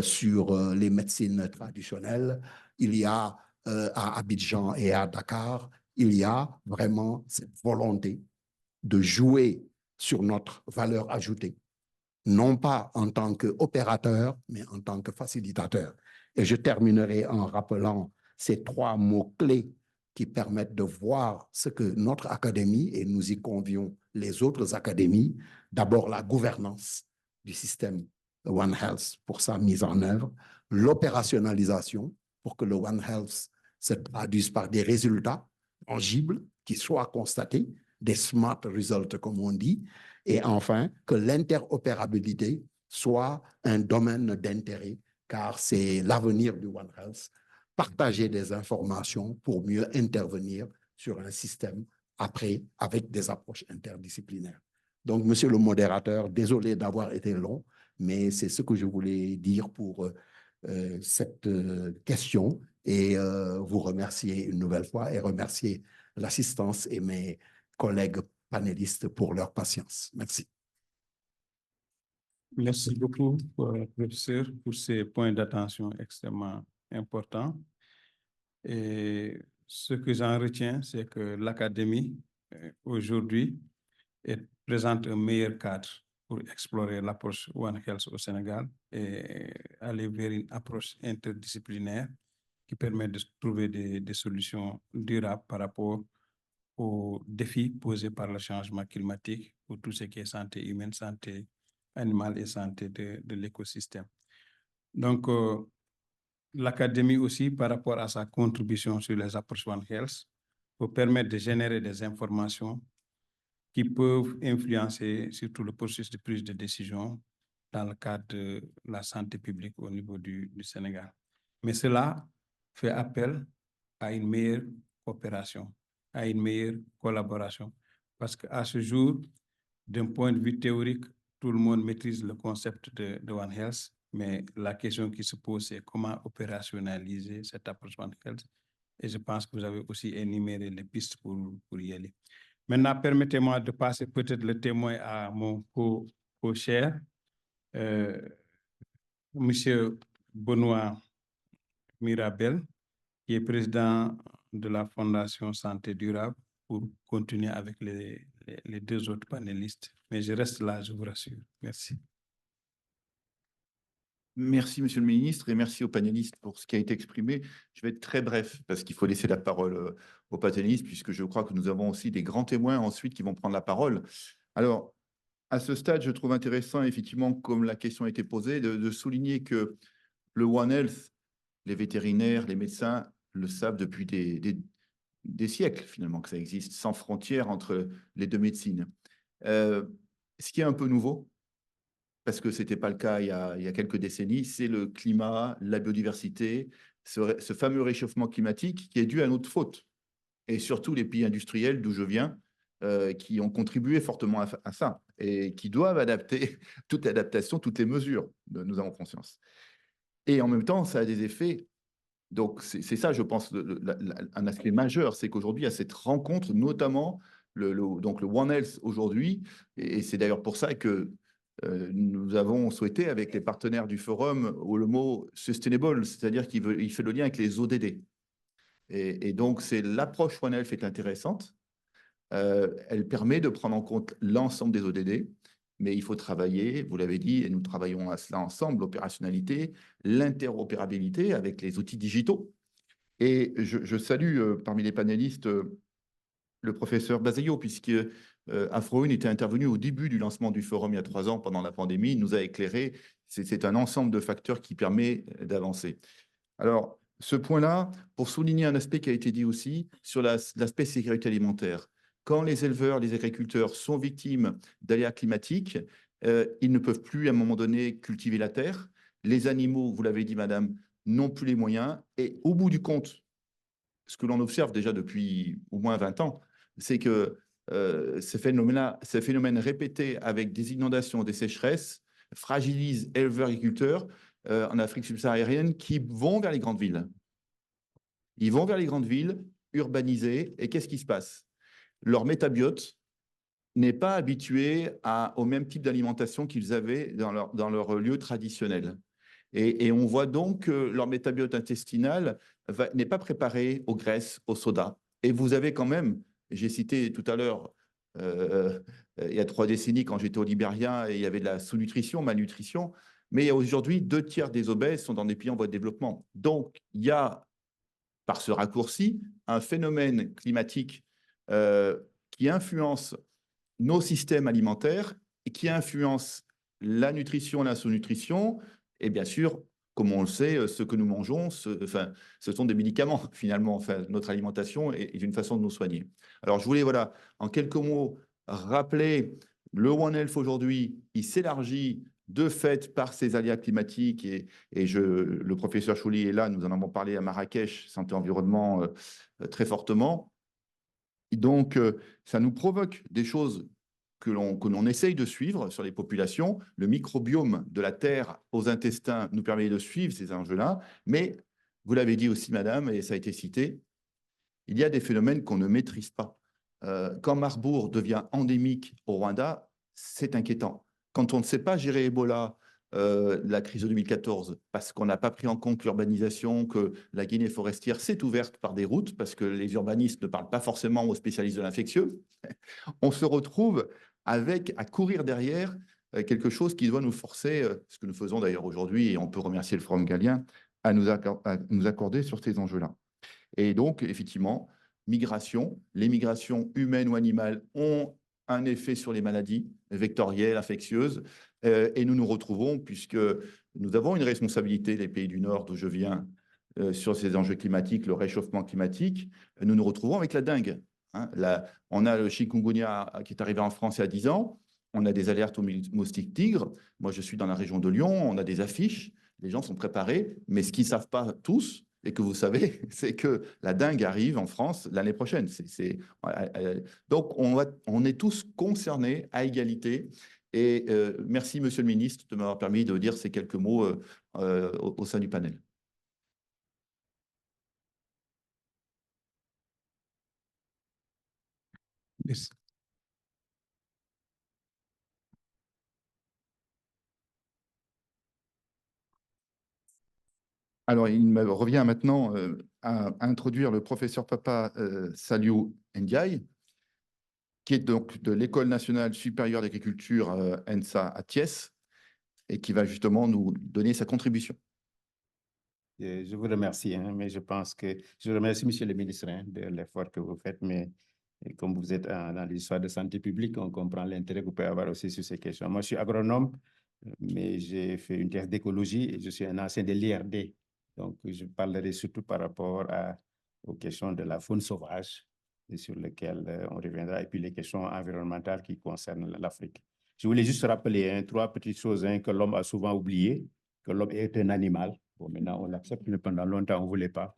sur les médecines traditionnelles. Il y a à Abidjan et à Dakar, il y a vraiment cette volonté de jouer sur notre valeur ajoutée, non pas en tant qu'opérateur, mais en tant que facilitateur. Et je terminerai en rappelant ces 3 mots-clés qui permettent de voir ce que notre académie, et nous y convions les autres académies, d'abord la gouvernance du système One Health pour sa mise en œuvre, l'opérationnalisation pour que le One Health se traduise par des résultats tangibles qui soient constatés, des smart results comme on dit, et enfin que l'interopérabilité soit un domaine d'intérêt, car c'est l'avenir du One Health, partager des informations pour mieux intervenir sur un système après avec des approches interdisciplinaires. Donc, monsieur le modérateur, désolé d'avoir été long, mais c'est ce que je voulais dire pour cette question, et vous remercier une nouvelle fois et remercier l'assistance et mes collègues panélistes pour leur patience. Merci. Merci beaucoup, professeur, pour ces points d'attention extrêmement importants. Et ce que j'en retiens, c'est que l'Académie, aujourd'hui, présente un meilleur cadre pour explorer l'approche One Health au Sénégal et aller vers une approche interdisciplinaire qui permet de trouver des solutions durables par rapport aux défis posés par le changement climatique, pour tout ce qui est santé humaine, santé animale et santé de l'écosystème. Donc, l'Académie aussi, par rapport à sa contribution sur les approches One Health, peut permettre de générer des informations qui peuvent influencer surtout le processus de prise de décision dans le cadre de la santé publique au niveau du Sénégal. Mais cela fait appel à une meilleure coopération, à une meilleure collaboration, parce qu'à ce jour, d'un point de vue théorique, tout le monde maîtrise le concept de One Health, mais la question qui se pose, c'est comment opérationnaliser cette approche One Health. Et je pense que vous avez aussi énuméré les pistes pour y aller. Maintenant, permettez-moi de passer peut-être le témoin à mon co-chair, Monsieur Benoît Mirabel, qui est président de la Fondation Santé Durable, pour continuer avec les 2 autres panélistes. Mais je reste là, je vous rassure. Merci. Merci, monsieur le ministre, et merci aux panélistes pour ce qui a été exprimé. Je vais être très bref, parce qu'il faut laisser la parole aux panélistes, puisque je crois que nous avons aussi des grands témoins ensuite qui vont prendre la parole. Alors, à ce stade, je trouve intéressant, effectivement, comme la question a été posée, de souligner que le One Health, les vétérinaires, les médecins le savent depuis des siècles, finalement, que ça existe, sans frontières entre les 2 médecines. Ce qui est un peu nouveau, parce que ce n'était pas le cas il y a quelques décennies, c'est le climat, la biodiversité, ce fameux réchauffement climatique qui est dû à notre faute. Et surtout les pays industriels d'où je viens, qui ont contribué fortement à ça et qui doivent adapter toute l'adaptation, toutes les mesures, nous avons conscience. Et en même temps, ça a des effets Donc, c'est ça, je pense, un aspect majeur, c'est qu'aujourd'hui, il y a cette rencontre, notamment donc le One Health aujourd'hui, et c'est d'ailleurs pour ça que nous avons souhaité, avec les partenaires du forum, le mot sustainable, c'est-à-dire qu'il fait le lien avec les ODD. Et donc, l'approche One Health est intéressante. Elle permet de prendre en compte l'ensemble des ODD, mais il faut travailler, vous l'avez dit, et nous travaillons à cela ensemble, l'opérationnalité, l'interopérabilité avec les outils digitaux. Et je salue parmi les panélistes le professeur Baseyo, puisque Afro-Une était intervenu au début du lancement du forum il y a 3 ans pendant la pandémie. Il nous a éclairé. C'est un ensemble de facteurs qui permet d'avancer. Alors, ce point-là, pour souligner un aspect qui a été dit aussi sur l'aspect sécurité alimentaire. Quand les éleveurs, les agriculteurs sont victimes d'aléas climatiques, ils ne peuvent plus à un moment donné cultiver la terre. Les animaux, vous l'avez dit madame, n'ont plus les moyens. Et au bout du compte, ce que l'on observe déjà depuis au moins 20 ans, c'est que ces phénomènes répétés avec des inondations, des sécheresses, fragilisent éleveurs, agriculteurs en Afrique subsaharienne qui vont vers les grandes villes. Ils vont vers les grandes villes, urbanisées, et qu'est-ce qui se passe? Leur métabiote n'est pas habitué au même type d'alimentation qu'ils avaient dans leur lieu traditionnel. Et on voit donc que leur métabiote intestinal n'est pas préparé aux graisses, au soda. Et vous avez quand même, j'ai cité tout à l'heure, il y a 3 décennies quand j'étais au Libéria, et il y avait de la sous-nutrition, malnutrition, mais aujourd'hui, 2/3 des obèses sont dans des pays en voie de développement. Donc, il y a, par ce raccourci, un phénomène climatique qui influence nos systèmes alimentaires et qui influence la nutrition, la sous-nutrition, et bien sûr, comme on le sait, ce que nous mangeons, ce sont des médicaments finalement. Enfin, notre alimentation est une façon de nous soigner. Alors, je voulais, voilà, en quelques mots, rappeler le One Health aujourd'hui, il s'élargit de fait par ces aléas climatiques, et le professeur Chouli est là, nous en avons parlé à Marrakech, santé environnement, très fortement. Et donc, ça nous provoque des choses que l'on essaye de suivre sur les populations. Le microbiome de la terre aux intestins nous permet de suivre ces enjeux-là. Mais, vous l'avez dit aussi, madame, et ça a été cité, il y a des phénomènes qu'on ne maîtrise pas. Quand Marbourg devient endémique au Rwanda, c'est inquiétant. Quand on ne sait pas gérer Ebola, la crise de 2014, parce qu'on n'a pas pris en compte l'urbanisation, que la Guinée forestière s'est ouverte par des routes, parce que les urbanistes ne parlent pas forcément aux spécialistes de l'infectieux, on se retrouve à courir derrière quelque chose qui doit nous forcer, ce que nous faisons d'ailleurs aujourd'hui, et on peut remercier le Forum Gallien, à nous accorder sur ces enjeux-là. Et donc, effectivement, les migrations humaines ou animales ont un effet sur les maladies vectorielles, infectieuses, et nous nous retrouvons, puisque nous avons une responsabilité, les pays du Nord d'où je viens, sur ces enjeux climatiques, le réchauffement climatique, nous nous retrouvons avec la dengue. Hein. On a le chikungunya qui est arrivé en France il y a 10 ans, on a des alertes aux moustiques tigres, moi je suis dans la région de Lyon, on a des affiches, les gens sont préparés, mais ce qu'ils ne savent pas tous, et que vous savez, c'est que la dengue arrive en France l'année prochaine. Donc, on est tous concernés à égalité. Et merci, monsieur le ministre, de m'avoir permis de dire ces quelques mots au sein du panel. Merci. Alors, il me revient maintenant à introduire le professeur Papa Saliou Ndiaye, qui est donc de l'École nationale supérieure d'agriculture ENSA à Thiès, et qui va justement nous donner sa contribution. Je vous remercie, hein, mais je pense que je remercie Monsieur le ministre de l'effort que vous faites, mais comme vous êtes dans l'histoire de santé publique, on comprend l'intérêt que vous pouvez avoir aussi sur ces questions. Moi, je suis agronome, mais j'ai fait une thèse d'écologie et je suis un ancien de l'IRD. Donc, je parlerai surtout par rapport aux questions de la faune sauvage, et sur lesquelles on reviendra, et puis les questions environnementales qui concernent l'Afrique. Je voulais juste rappeler 3 petites choses que l'homme a souvent oubliées, que l'homme est un animal. Bon, maintenant, on l'accepte, mais pendant longtemps, on ne voulait pas.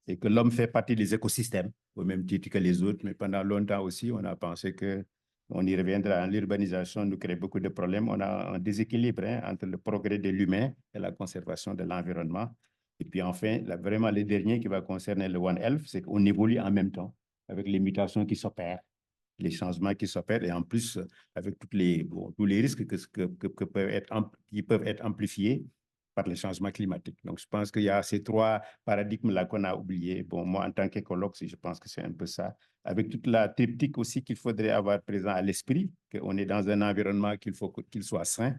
Et que l'homme fait partie des écosystèmes, au même titre que les autres, mais pendant longtemps aussi, on a pensé qu'on y reviendra. L'urbanisation nous crée beaucoup de problèmes. On a un déséquilibre entre le progrès de l'humain et la conservation de l'environnement. Et puis enfin, vraiment le dernier qui va concerner le One Health, c'est qu'on évolue en même temps avec les mutations qui s'opèrent, les changements qui s'opèrent et en plus avec tous les risques qui peuvent être amplifiés par les changements climatiques. Donc, je pense qu'il y a ces trois paradigmes-là qu'on a oubliés. Bon, moi, en tant qu'écologue, je pense que c'est un peu ça. Avec toute la triptyque aussi qu'il faudrait avoir présent à l'esprit, qu'on est dans un environnement qu'il faut qu'il soit sain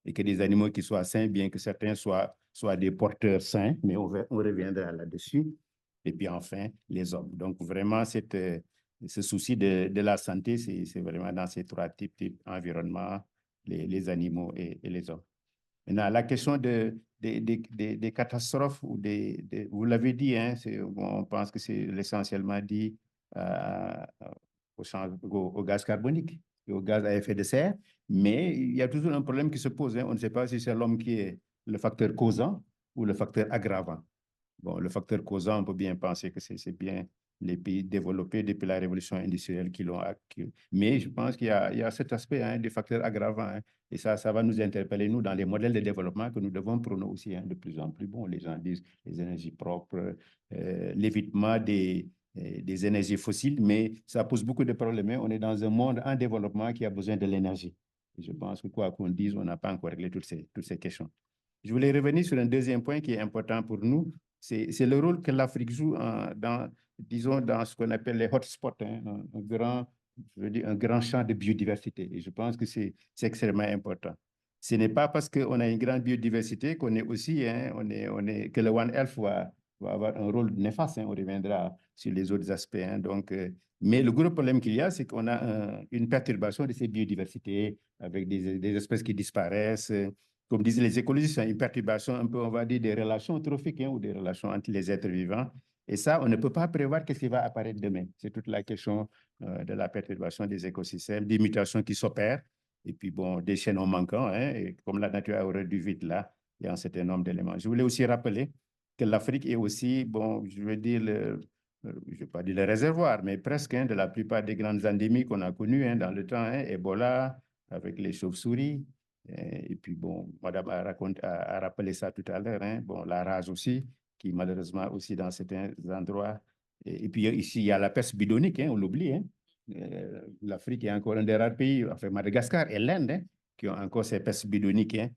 et que des animaux qui soient sains, bien que certains soient des porteurs sains, mais on reviendra là-dessus. Et puis enfin, les hommes. Donc, vraiment, ce souci de la santé, c'est vraiment dans ces trois types environnement, les animaux et les hommes. Maintenant, la question des catastrophes, vous l'avez dit, hein, on pense que c'est essentiellement dit au gaz carbonique et au gaz à effet de serre, mais il y a toujours un problème qui se pose. Hein. On ne sait pas si c'est l'homme qui est le facteur causant ou le facteur aggravant. Bon, le facteur causant, on peut bien penser que c'est bien les pays développés depuis la révolution industrielle qui l'ont acquis. Mais je pense qu'il y a cet aspect hein, des facteurs aggravants. Hein, et ça va nous interpeller, nous, dans les modèles de développement que nous devons prôner aussi hein, de plus en plus. Bon, les gens disent les énergies propres, l'évitement des énergies fossiles, mais ça pose beaucoup de problèmes. Hein. On est dans un monde en développement qui a besoin de l'énergie. Et je pense que quoi qu'on dise, on n'a pas encore réglé toutes ces questions. Je voulais revenir sur un deuxième point qui est important pour nous, c'est le rôle que l'Afrique joue disons, dans ce qu'on appelle les hotspots, hein, un grand champ de biodiversité. Et je pense que c'est extrêmement important. Ce n'est pas parce qu'on a une grande biodiversité qu'on est aussi, hein, que le One Health va avoir un rôle néfaste. Hein, on reviendra sur les autres aspects. Hein, donc, mais le gros problème qu'il y a, c'est qu'on a une perturbation de ces biodiversités avec des espèces qui disparaissent. Comme disent les écologistes, une perturbation un peu, on va dire, des relations trophiques hein, ou des relations entre les êtres vivants. Et ça, on ne peut pas prévoir ce qui va apparaître demain. C'est toute la question de la perturbation des écosystèmes, des mutations qui s'opèrent, et puis bon, des chaînons manquants. Hein, et comme la nature a horreur du vide là, il y a un certain nombre d'éléments. Je voulais aussi rappeler que l'Afrique est aussi, bon, je veux dire, je ne vais pas dire le réservoir, mais presque hein, de la plupart des grandes endémies qu'on a connues hein, dans le temps, hein, Ebola, avec les chauves-souris. Et puis, bon, madame a rappelé ça tout à l'heure, hein, bon, la rage aussi, qui malheureusement aussi dans certains endroits. Et puis ici, il y a la peste bidonique, hein, on l'oublie. Hein. L'Afrique est encore un des rares pays, enfin Madagascar et l'Inde, hein, qui ont encore ces pestes bidoniques. Hein.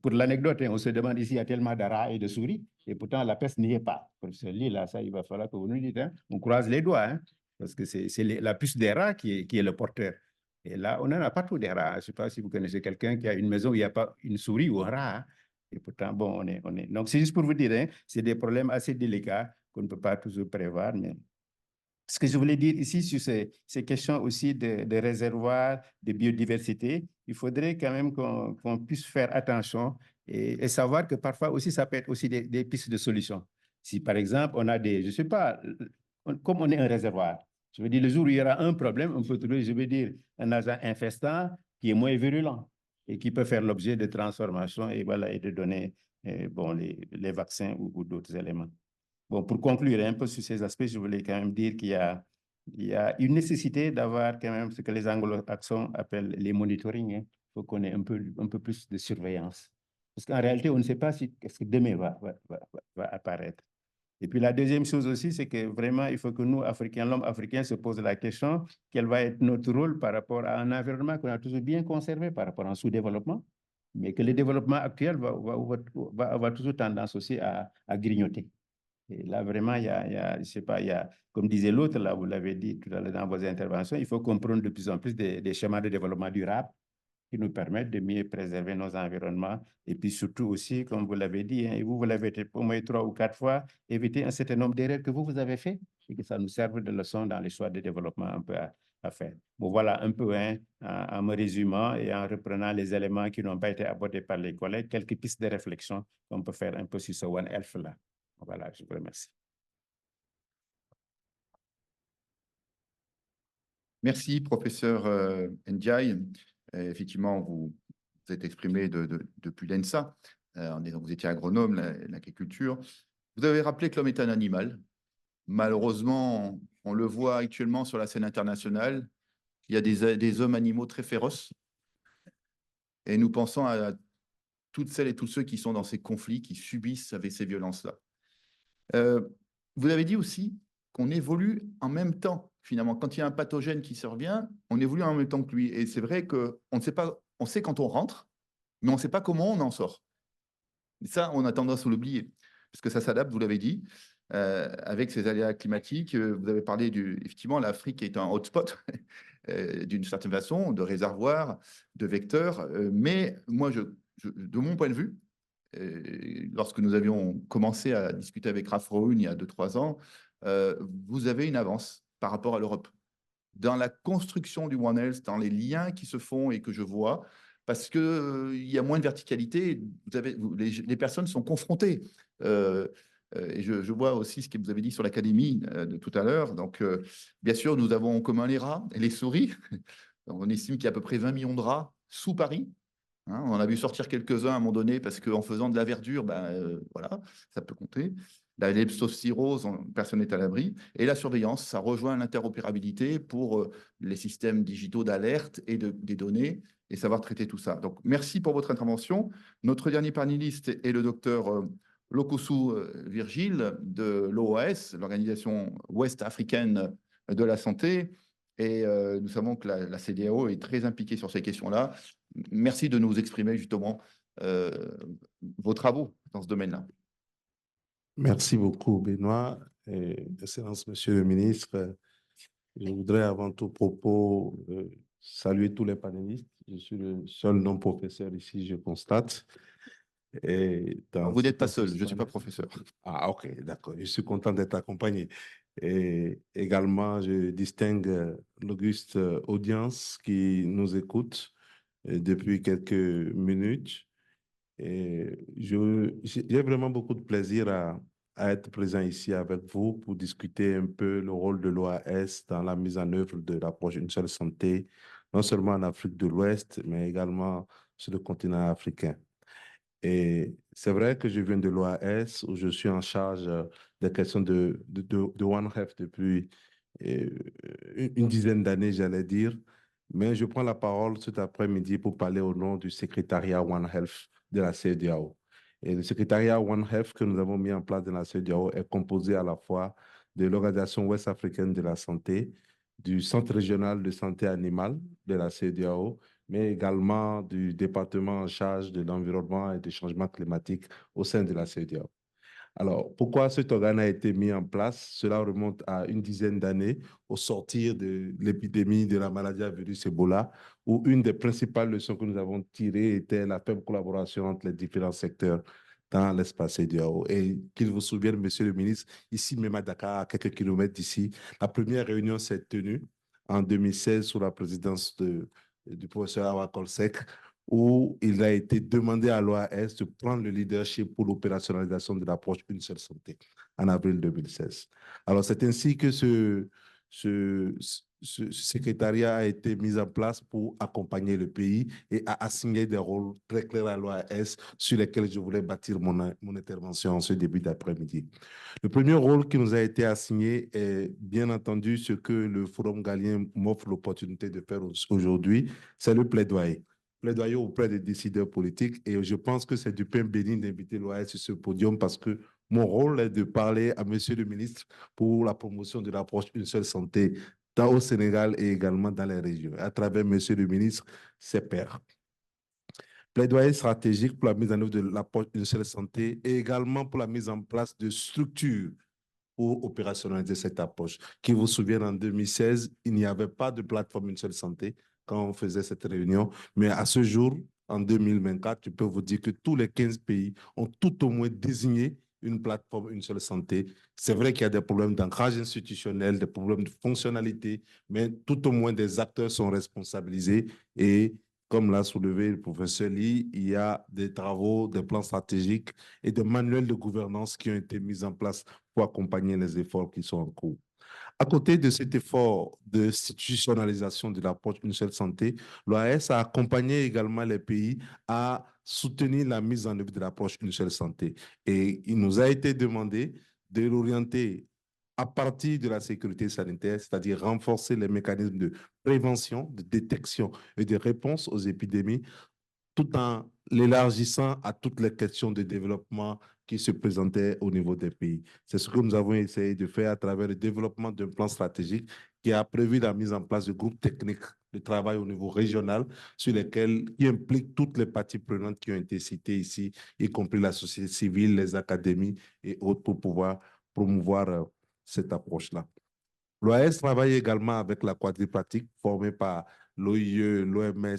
Pour l'anecdote, hein, on se demande ici, il y a tellement de rats et de souris, et pourtant la peste n'y est pas. Pour ce lit-là, ça, il va falloir que vous nous dites, hein, on croise les doigts, hein, parce que c'est la puce des rats qui est le porteur. Et là, on n'en a pas trop des rats. Je ne sais pas si vous connaissez quelqu'un qui a une maison où il n'y a pas une souris ou un rat. Hein. Et pourtant, bon, on est. Donc, c'est juste pour vous dire, hein, c'est des problèmes assez délicats qu'on ne peut pas toujours prévoir. Mais ce que je voulais dire ici sur ces questions aussi de réservoirs, de biodiversité, il faudrait quand même qu'on puisse faire attention et savoir que parfois aussi, ça peut être aussi des pistes de solutions. Si, par exemple, on a je ne sais pas, comme on est un réservoir, je veux dire, le jour où il y aura un problème, on peut trouver, je veux dire, un agent infestant qui est moins virulent et qui peut faire l'objet de transformation et, voilà, et de donner bon, les vaccins ou d'autres éléments. Bon, pour conclure un peu sur ces aspects, je voulais quand même dire qu'il y a une nécessité d'avoir quand même ce que les anglo-saxons appellent les monitoring. Hein. Il faut qu'on ait un peu plus de surveillance. Parce qu'en réalité, on ne sait pas qu'est-ce que demain va apparaître. Et puis la deuxième chose aussi, c'est que vraiment, il faut que nous, Africains, l'homme africain se pose la question, quel va être notre rôle par rapport à un environnement qu'on a toujours bien conservé par rapport à un sous-développement, mais que le développement actuel va avoir toujours tendance aussi à grignoter. Et là, vraiment, je sais pas, comme disait l'autre, là, vous l'avez dit tout à l'heure dans vos interventions, il faut qu'on prenne de plus en plus des schémas de développement durable qui nous permettent de mieux préserver nos environnements. Et puis surtout aussi, comme vous l'avez dit, hein, et vous l'avez été au moins 3 ou 4 fois, éviter un certain nombre d'erreurs que vous avez fait et que ça nous serve de leçon dans les choix de développement un peu à faire. Bon, voilà un peu, hein, en me résumant et en reprenant les éléments qui n'ont pas été abordés par les collègues, quelques pistes de réflexion qu'on peut faire un peu sur ce One Health-là. Voilà, je vous remercie. Merci, professeur Ndiaye. Effectivement, vous êtes exprimé depuis l'ENSA. Vous étiez agronome, l'agriculture. Vous avez rappelé que l'homme est un animal. Malheureusement, on le voit actuellement sur la scène internationale. Il y a des hommes animaux très féroces. Et nous pensons à toutes celles et tous ceux qui sont dans ces conflits, qui subissent avec ces violences-là. Vous avez dit aussi qu'on évolue en même temps, finalement. Quand il y a un pathogène qui survient, on évolue en même temps que lui. Et c'est vrai qu'on ne sait pas, on sait quand on rentre, mais on ne sait pas comment on en sort. Et ça, on a tendance à l'oublier, parce que ça s'adapte, vous l'avez dit, avec ces aléas climatiques. Vous avez parlé effectivement, l'Afrique est un hotspot, d'une certaine façon, de réservoir, de vecteurs. Mais moi, de mon point de vue, lorsque nous avions commencé à discuter avec Ralph Rohn il y a 2-3 ans, vous avez une avance par rapport à l'Europe. Dans la construction du One Health, dans les liens qui se font et que je vois, parce qu'il y a moins de verticalité, les personnes sont confrontées. Et je vois aussi ce que vous avez dit sur l'académie de tout à l'heure. Donc, bien sûr, nous avons en commun les rats et les souris. On estime qu'il y a à peu près 20 millions de rats sous Paris. Hein, on a vu sortir quelques-uns à un moment donné parce qu'en faisant de la verdure, voilà, ça peut compter. La leptospirose, personne n'est à l'abri. Et la surveillance, ça rejoint l'interopérabilité pour les systèmes digitaux d'alerte et des données et savoir traiter tout ça. Donc, merci pour votre intervention. Notre dernier panéliste est le docteur Lokossou Virgile de l'OAS, l'Organisation Ouest africaine de la santé. Et nous savons que la CEDEAO est très impliquée sur ces questions-là. Merci de nous exprimer justement vos travaux dans ce domaine-là. Merci beaucoup, Benoît. Excellence, Monsieur le ministre, je voudrais avant tout propos saluer tous les panélistes. Je suis le seul non-professeur ici, je constate. Vous n'êtes pas seul, je ne suis pas professeur. Ah, ok, d'accord. Je suis content d'être accompagné. Et également, je distingue l'auguste audience qui nous écoute depuis quelques minutes. Et j'ai vraiment beaucoup de plaisir à être présent ici avec vous pour discuter un peu le rôle de l'OAS dans la mise en œuvre de l'approche Une seule santé, non seulement en Afrique de l'Ouest, mais également sur le continent africain. Et c'est vrai que je viens de l'OAS où je suis en charge des questions de One Health depuis une dizaine d'années, j'allais dire. Mais je prends la parole cet après-midi pour parler au nom du secrétariat One Health de la CEDEAO. Et le secrétariat One Health que nous avons mis en place dans la CEDEAO est composé à la fois de l'Organisation ouest africaine de la santé, du Centre régional de santé animale de la CEDEAO, mais également du département en charge de l'environnement et des changements climatiques au sein de la CEDEAO. Alors, pourquoi cet organe a été mis en place? Cela remonte à une dizaine d'années au sortir de l'épidémie de la maladie à virus Ebola, où une des principales leçons que nous avons tirées était la faible collaboration entre les différents secteurs dans l'espace CEDEAO. Et qu'il vous souvienne, Monsieur le ministre, ici même à Dakar, à quelques kilomètres d'ici, la première réunion s'est tenue en 2016 sous la présidence du professeur Awa Kolsek, où il a été demandé à l'OAS de prendre le leadership pour l'opérationnalisation de l'approche Une seule santé en avril 2016. Alors, c'est ainsi que ce secrétariat a été mis en place pour accompagner le pays et a assigné des rôles très clairs à l'OAS sur lesquels je voulais bâtir mon intervention en ce début d'après-midi. Le premier rôle qui nous a été assigné est bien entendu ce que le Forum Galien m'offre l'opportunité de faire aujourd'hui, c'est le plaidoyer auprès des décideurs politiques. Et je pense que c'est du pain béni d'inviter l'OAS sur ce podium parce que mon rôle est de parler à Monsieur le ministre pour la promotion de l'approche Une seule santé, tant au Sénégal et également dans les régions, à travers Monsieur le ministre, ses pairs. Plaidoyer stratégique pour la mise en œuvre de l'approche Une seule santé et également pour la mise en place de structures pour opérationnaliser cette approche. Qui vous souvient, en 2016, il n'y avait pas de plateforme Une seule santé quand on faisait cette réunion. Mais à ce jour, en 2024, je peux vous dire que tous les 15 pays ont tout au moins désigné une plateforme Une seule santé. C'est vrai qu'il y a des problèmes d'ancrage institutionnel, des problèmes de fonctionnalité, mais tout au moins des acteurs sont responsabilisés et comme l'a soulevé le professeur Lee, il y a des travaux, des plans stratégiques et des manuels de gouvernance qui ont été mis en place pour accompagner les efforts qui sont en cours. À côté de cet effort d'institutionnalisation de l'approche Une seule santé, l'OAS a accompagné également les pays à soutenir la mise en œuvre de l'approche Une seule santé. Et il nous a été demandé de l'orienter à partir de la sécurité sanitaire, c'est-à-dire renforcer les mécanismes de prévention, de détection et de réponse aux épidémies, tout en l'élargissant à toutes les questions de développement qui se présentaient au niveau des pays. C'est ce que nous avons essayé de faire à travers le développement d'un plan stratégique qui a prévu la mise en place de groupes techniques de travail au niveau régional qui impliquent toutes les parties prenantes qui ont été citées ici, y compris la société civile, les académies et autres pour pouvoir promouvoir cette approche-là. L'OAS travaille également avec la quadripartite formée par l'OIE, l'OMS,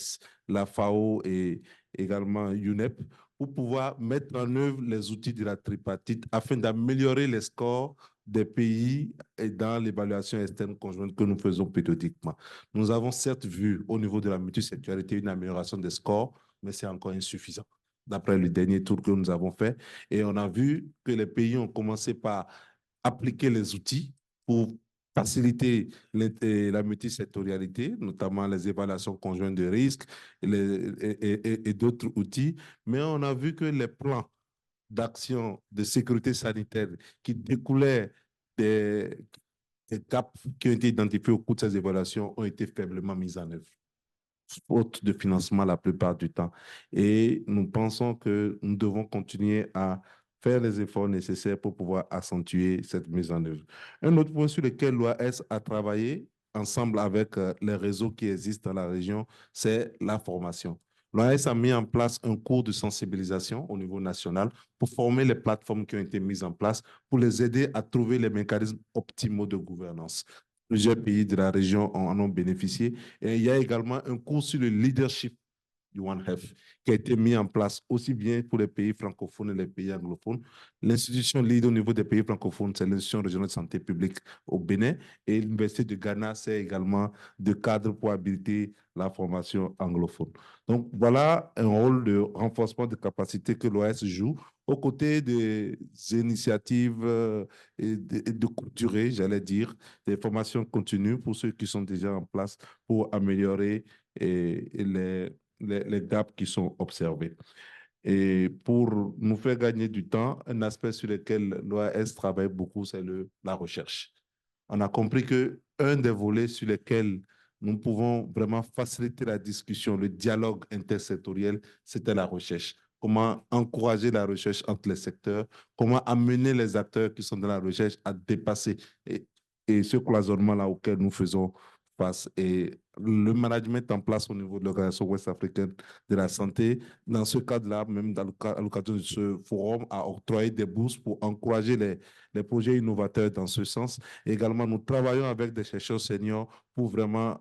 la FAO et également UNEP pour pouvoir mettre en œuvre les outils de la tripartite afin d'améliorer les scores des pays et dans l'évaluation externe conjointe que nous faisons périodiquement. Nous avons certes vu au niveau de la multisectorialité une amélioration des scores, mais c'est encore insuffisant d'après le dernier tour que nous avons fait. Et on a vu que les pays ont commencé par appliquer les outils pour faciliter la multisectorialité, notamment les évaluations conjointes de risques et d'autres outils. Mais on a vu que les plans d'action de sécurité sanitaire qui découlaient des gaps qui ont été identifiés au cours de ces évaluations ont été faiblement mis en œuvre, faute de financement la plupart du temps. Et nous pensons que nous devons continuer à faire les efforts nécessaires pour pouvoir accentuer cette mise en œuvre. Un autre point sur lequel l'OAS a travaillé ensemble avec les réseaux qui existent dans la région, c'est la formation. L'OAS a mis en place un cours de sensibilisation au niveau national pour former les plateformes qui ont été mises en place, pour les aider à trouver les mécanismes optimaux de gouvernance. Plusieurs pays de la région en ont bénéficié. Et il y a également un cours sur le leadership du One Health qui a été mis en place aussi bien pour les pays francophones et les pays anglophones. L'institution lead au niveau des pays francophones, c'est l'Institution régionale de santé publique au Bénin, et l'Université de Ghana, c'est également de cadre pour habiliter la formation anglophone. Donc voilà un rôle de renforcement de capacité que l'OAS joue aux côtés des initiatives et de courte durée, j'allais dire, des formations continues pour ceux qui sont déjà en place pour améliorer les gaps qui sont observés. Et pour nous faire gagner du temps, un aspect sur lequel l'OAS travaille beaucoup, c'est la recherche. On a compris qu'un des volets sur lesquels nous pouvons vraiment faciliter la discussion, le dialogue intersectoriel, c'était la recherche. Comment encourager la recherche entre les secteurs, comment amener les acteurs qui sont dans la recherche à dépasser et ce cloisonnement-là auquel nous faisons face. Et le management en place au niveau de l'Organisation ouest-africaine de la santé, dans ce cadre-là, même à l'occasion de ce forum, a octroyé des bourses pour encourager les projets innovateurs dans ce sens. Et également, nous travaillons avec des chercheurs seniors pour vraiment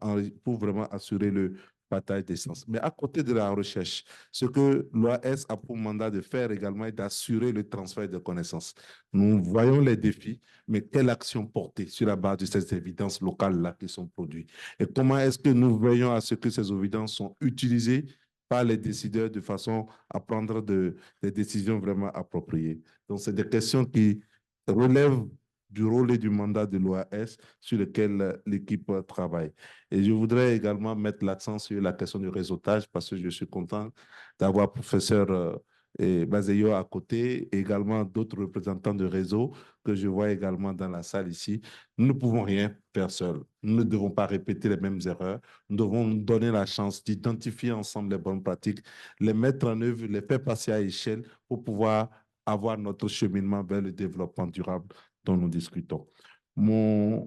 assurer le partage des sciences. Mais à côté de la recherche, ce que l'OAS a pour mandat de faire également est d'assurer le transfert de connaissances. Nous voyons les défis, mais quelle action porter sur la base de ces évidences locales-là qui sont produites? Et comment est-ce que nous veillons à ce que ces évidences sont utilisées par les décideurs de façon à prendre des décisions vraiment appropriées? Donc, c'est des questions qui relèvent du rôle et du mandat de l'OAS sur lequel l'équipe travaille. Et je voudrais également mettre l'accent sur la question du réseautage parce que je suis content d'avoir professeur Baseyo à côté, et également d'autres représentants de réseau que je vois également dans la salle ici. Nous ne pouvons rien faire seuls. Nous ne devons pas répéter les mêmes erreurs. Nous devons nous donner la chance d'identifier ensemble les bonnes pratiques, les mettre en œuvre, les faire passer à échelle pour pouvoir avoir notre cheminement vers le développement durable dont nous discutons. Mon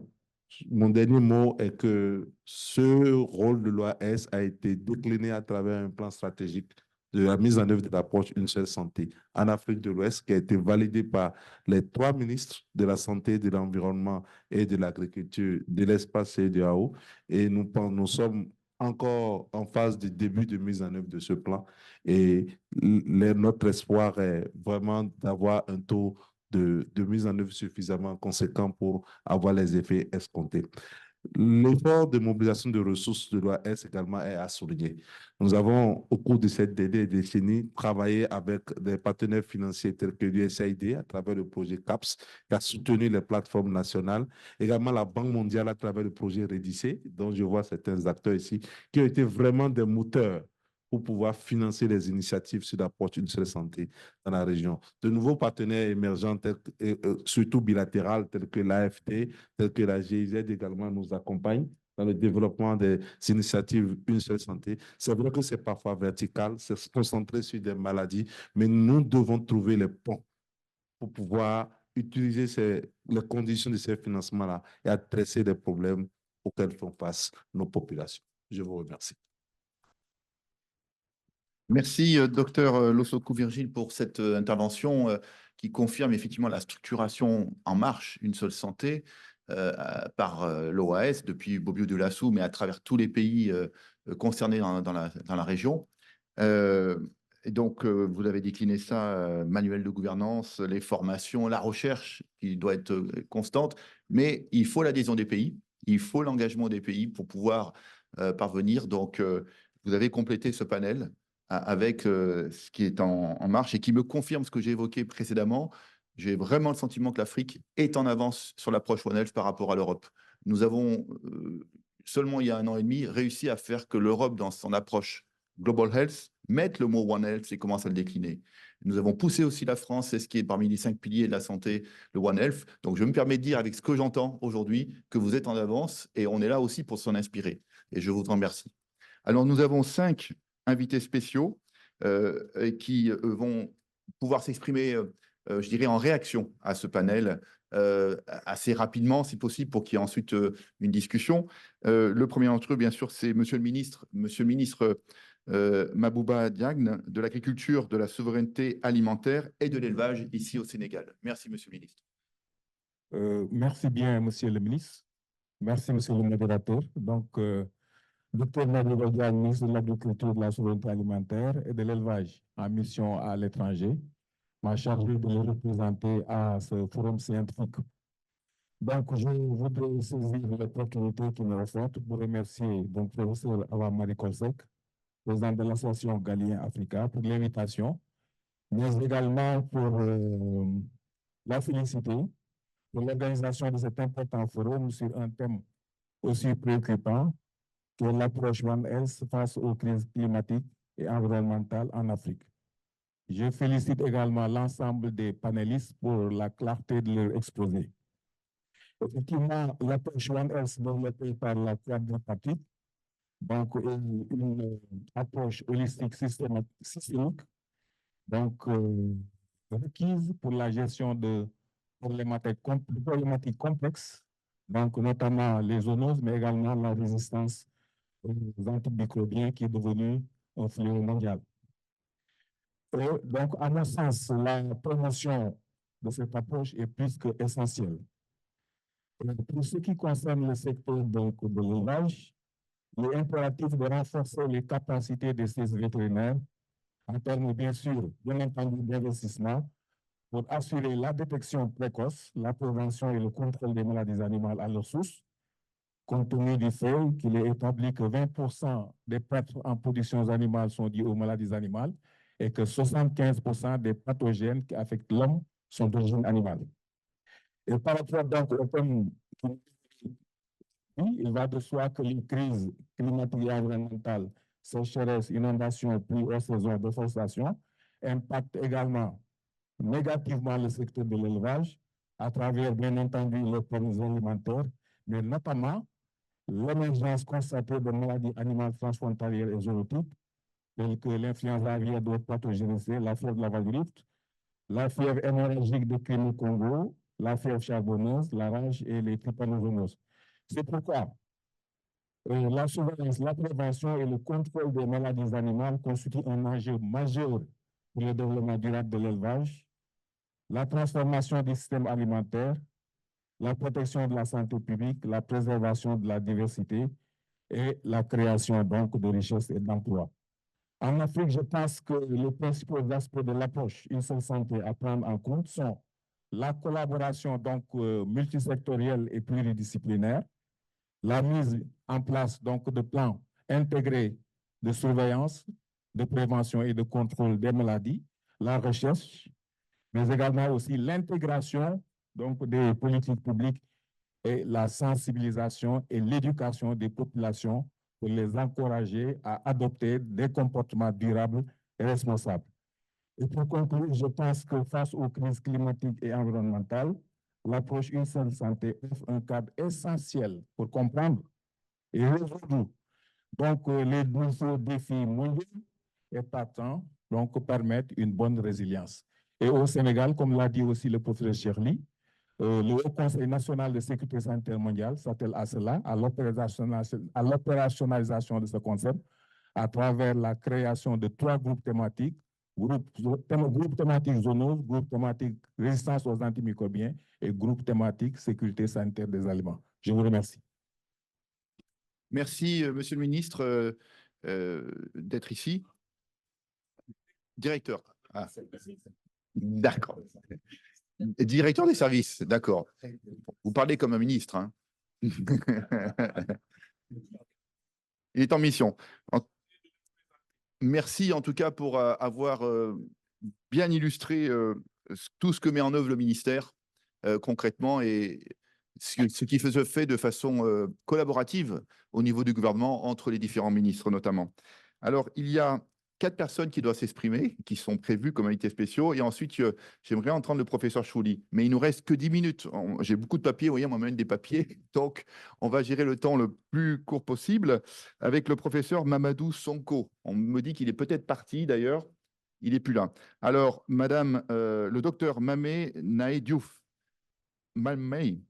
dernier mot est que ce rôle de l'OAS a été décliné à travers un plan stratégique de la mise en œuvre de l'approche Une seule santé en Afrique de l'Ouest qui a été validé par les 3 ministres de la Santé, de l'Environnement et de l'Agriculture de l'espace CEDEAO. Et nous sommes encore en phase de début de mise en œuvre de ce plan. Et notre espoir est vraiment d'avoir un taux de mise en œuvre suffisamment conséquent pour avoir les effets escomptés. L'effort de mobilisation de ressources de l'OAS également est à souligner. Nous avons, au cours de cette décennie, travaillé avec des partenaires financiers tels que l'USAID à travers le projet CAPS, qui a soutenu les plateformes nationales, également la Banque mondiale à travers le projet Redissé, dont je vois certains acteurs ici, qui ont été vraiment des moteurs pour pouvoir financer les initiatives sur l'approche Une seule santé dans la région. De nouveaux partenaires émergents, surtout bilatérales, tels que l'AFD, tels que la GIZ également nous accompagnent dans le développement des initiatives Une seule santé. C'est vrai que c'est parfois vertical, c'est se concentrer sur des maladies, mais nous devons trouver les ponts pour pouvoir utiliser les conditions de ces financements-là et adresser des problèmes auxquels font face nos populations. Je vous remercie. Merci, docteur Lossokou Virgile, pour cette intervention qui confirme effectivement la structuration en marche, une seule santé, par l'OAS depuis Bobbio Dioulasso, mais à travers tous les pays concernés dans la région. Et donc, vous avez décliné ça, manuel de gouvernance, les formations, la recherche qui doit être constante, mais il faut l'adhésion des pays, il faut l'engagement des pays pour pouvoir parvenir. Donc, vous avez complété ce panel avec ce qui est en marche et qui me confirme ce que j'ai évoqué précédemment. J'ai vraiment le sentiment que l'Afrique est en avance sur l'approche One Health par rapport à l'Europe. Nous avons, seulement il y a 1 an et demi, réussi à faire que l'Europe, dans son approche Global Health, mette le mot One Health et commence à le décliner. Nous avons poussé aussi la France, c'est ce qui est parmi les 5 piliers de la santé, le One Health. Donc, je me permets de dire, avec ce que j'entends aujourd'hui, que vous êtes en avance et on est là aussi pour s'en inspirer. Et je vous en remercie. Alors, nous avons 5 invités spéciaux qui vont pouvoir s'exprimer, je dirais, en réaction à ce panel assez rapidement, si possible, pour qu'il y ait ensuite une discussion. Le premier d'entre eux, bien sûr, c'est Monsieur le ministre Mabouba Diagne, de l'Agriculture, de la Souveraineté alimentaire et de l'Élevage, ici au Sénégal. Merci, Monsieur le ministre. Merci bien, Monsieur le ministre. Merci, Monsieur le modérateur. Donc, Dr Mabouba Diagne, ministre de l'Agriculture, de la Souveraineté alimentaire et de l'Élevage, en mission à l'étranger, m'a chargé de le représenter à ce forum scientifique. Donc, je voudrais saisir l'opportunité qui me offerte pour remercier le professeur Awa Maricol Seck, président de l'association Galien Africa, pour l'invitation, mais également pour la féliciter pour l'organisation de cet important forum sur un thème aussi préoccupant que l'approche One Health face aux crises climatiques et environnementales en Afrique. Je félicite également l'ensemble des panélistes pour la clarté de leur exposé. Effectivement, l'approche One Health développée par la quadripartite, donc une approche holistique systémique, donc requise pour la gestion de problématiques complexes, donc notamment les zoonoses, mais également la résistance aux antimicrobiens qui est devenue un fléau mondial. Et donc, à mon sens, la promotion de cette approche est plus qu'essentielle. Pour ce qui concerne le secteur donc, de l'élevage, il est impératif de renforcer les capacités de ces vétérinaires en termes, bien sûr, bien entendu, d'investissement pour assurer la détection précoce, la prévention et le contrôle des maladies animales à leur source, compte tenu du fait qu'il est établi que 20% des pertes en productions animales sont dues aux maladies animales et que 75% des pathogènes qui affectent l'homme sont d'origine animale. Et par rapport donc au thème, il va de soi que les crises climatiques et environnementales, sécheresse, inondations, pluies hors saison, déforestation, impactent également négativement le secteur de l'élevage à travers, bien entendu, les produits alimentaires, mais notamment l'émergence constatée de maladies animales transfrontalières et zoonotiques, telles que l'influenza aviaire d'autres pathogénisées, la fièvre de la Vallée Rift, la fièvre hémorragique de Crimée-Congo, la fièvre charbonneuse, la rage et les trypanosomioses. C'est pourquoi la surveillance, la prévention et le contrôle des maladies animales constituent un enjeu majeur pour le développement durable de l'élevage, la transformation des systèmes alimentaires, la protection de la santé publique, la préservation de la diversité et la création donc de richesses et d'emplois. En Afrique, je pense que les principaux aspects de l'approche Une seule santé à prendre en compte sont la collaboration donc multisectorielle et pluridisciplinaire, la mise en place donc de plans intégrés de surveillance, de prévention et de contrôle des maladies, la recherche, mais également aussi l'intégration donc des politiques publiques et la sensibilisation et l'éducation des populations pour les encourager à adopter des comportements durables et responsables. Et pour conclure, je pense que face aux crises climatiques et environnementales, l'approche Une seule santé offre un cadre essentiel pour comprendre et résoudre donc les nouveaux défis mondiaux et partant donc permettre une bonne résilience. Et au Sénégal, comme l'a dit aussi le professeur Cherli, le Haut Conseil national de sécurité sanitaire mondiale s'attelle à cela, à l'opérationnalisation de ce concept à travers la création de 3 groupes thématiques, groupe thématique zoonose, groupe thématique résistance aux antimicrobiens et groupe thématique sécurité sanitaire des aliments. Je vous remercie. Merci, Monsieur le ministre, d'être ici. Directeur. Ah. D'accord. Directeur des services, d'accord. Vous parlez comme un ministre. Hein. Il est en mission. Merci en tout cas pour avoir bien illustré tout ce que met en œuvre le ministère concrètement et ce qui se fait de façon collaborative au niveau du gouvernement entre les différents ministres notamment. Alors, il y a 4 personnes qui doivent s'exprimer, qui sont prévues comme invités spéciaux. Et ensuite, j'aimerais entendre le professeur Chouli. Mais il nous reste que 10 minutes. J'ai beaucoup de papiers, vous voyez, on m'amène des papiers. Donc, on va gérer le temps le plus court possible avec le professeur Mamadou Sonko. On me dit qu'il est peut-être parti d'ailleurs. Il n'est plus là. Alors, madame, le docteur Mamé Naé Diouf. Mamé.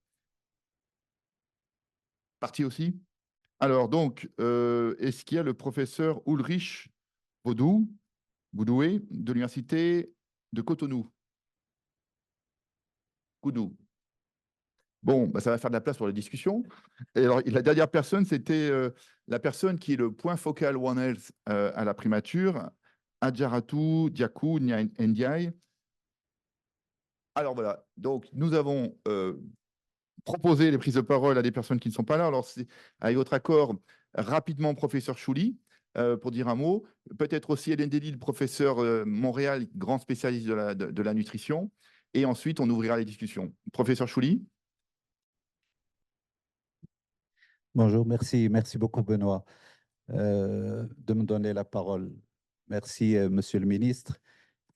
Parti aussi? Alors, donc, est-ce qu'il y a le professeur Ulrich Boudoué de l'Université de Cotonou? Koudou. Bon, bah, ça va faire de la place pour la discussion. Et alors, la dernière personne, c'était la personne qui est le point focal One Health à la primature, Adjaratou Diakou Ndiaye. Alors voilà, donc nous avons proposé les prises de parole à des personnes qui ne sont pas là. Alors, avec votre accord, rapidement, professeur Chouli, pour dire un mot. Peut-être aussi Hélène Dely, le professeur Montréal, grand spécialiste de la nutrition. Et ensuite, on ouvrira les discussions. Professeur Chouli. Bonjour, merci beaucoup Benoît de me donner la parole. Merci Monsieur le ministre.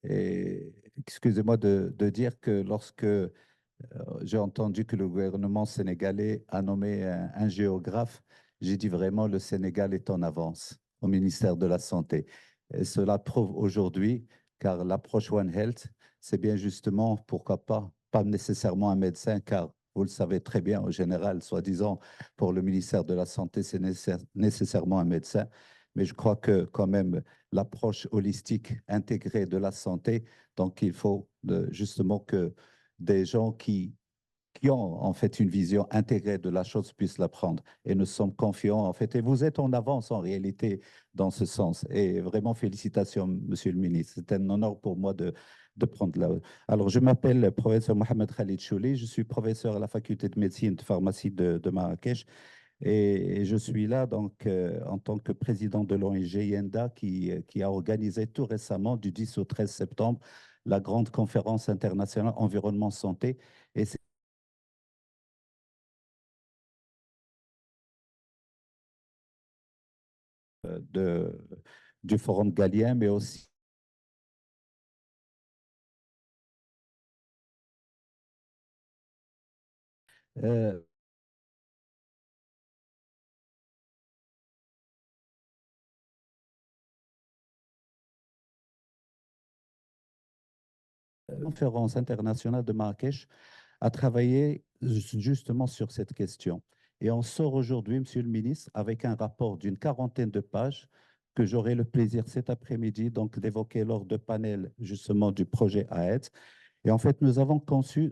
Et excusez-moi de dire que lorsque j'ai entendu que le gouvernement sénégalais a nommé un géographe, j'ai dit vraiment le Sénégal est en avance au ministère de la Santé. Et cela prouve aujourd'hui, car l'approche One Health, c'est bien justement, pourquoi pas nécessairement un médecin, car vous le savez très bien, au général, soi-disant, pour le ministère de la Santé, c'est nécessairement un médecin. Mais je crois que quand même, l'approche holistique intégrée de la santé, donc il faut justement que des gens qui ont en fait une vision intégrée de la chose puissent la prendre. Et nous sommes confiants en fait. Et vous êtes en avance en réalité dans ce sens. Et vraiment félicitations, Monsieur le ministre. C'est un honneur pour moi de prendre la... Alors, je m'appelle professeur Mohamed Khalid Chouli. Je suis professeur à la faculté de médecine et de pharmacie de Marrakech. Et je suis là donc en tant que président de l'ONG Yenda qui a organisé tout récemment du 10 au 13 septembre la grande conférence internationale environnement santé. Et c'est du Forum Galien, mais aussi conférence internationale de Marrakech a travaillé justement sur cette question. Et on sort aujourd'hui, Monsieur le ministre, avec un rapport d'une 40aine de pages que j'aurai le plaisir cet après-midi donc d'évoquer lors de panel justement du projet AED. Et en fait, nous avons conçu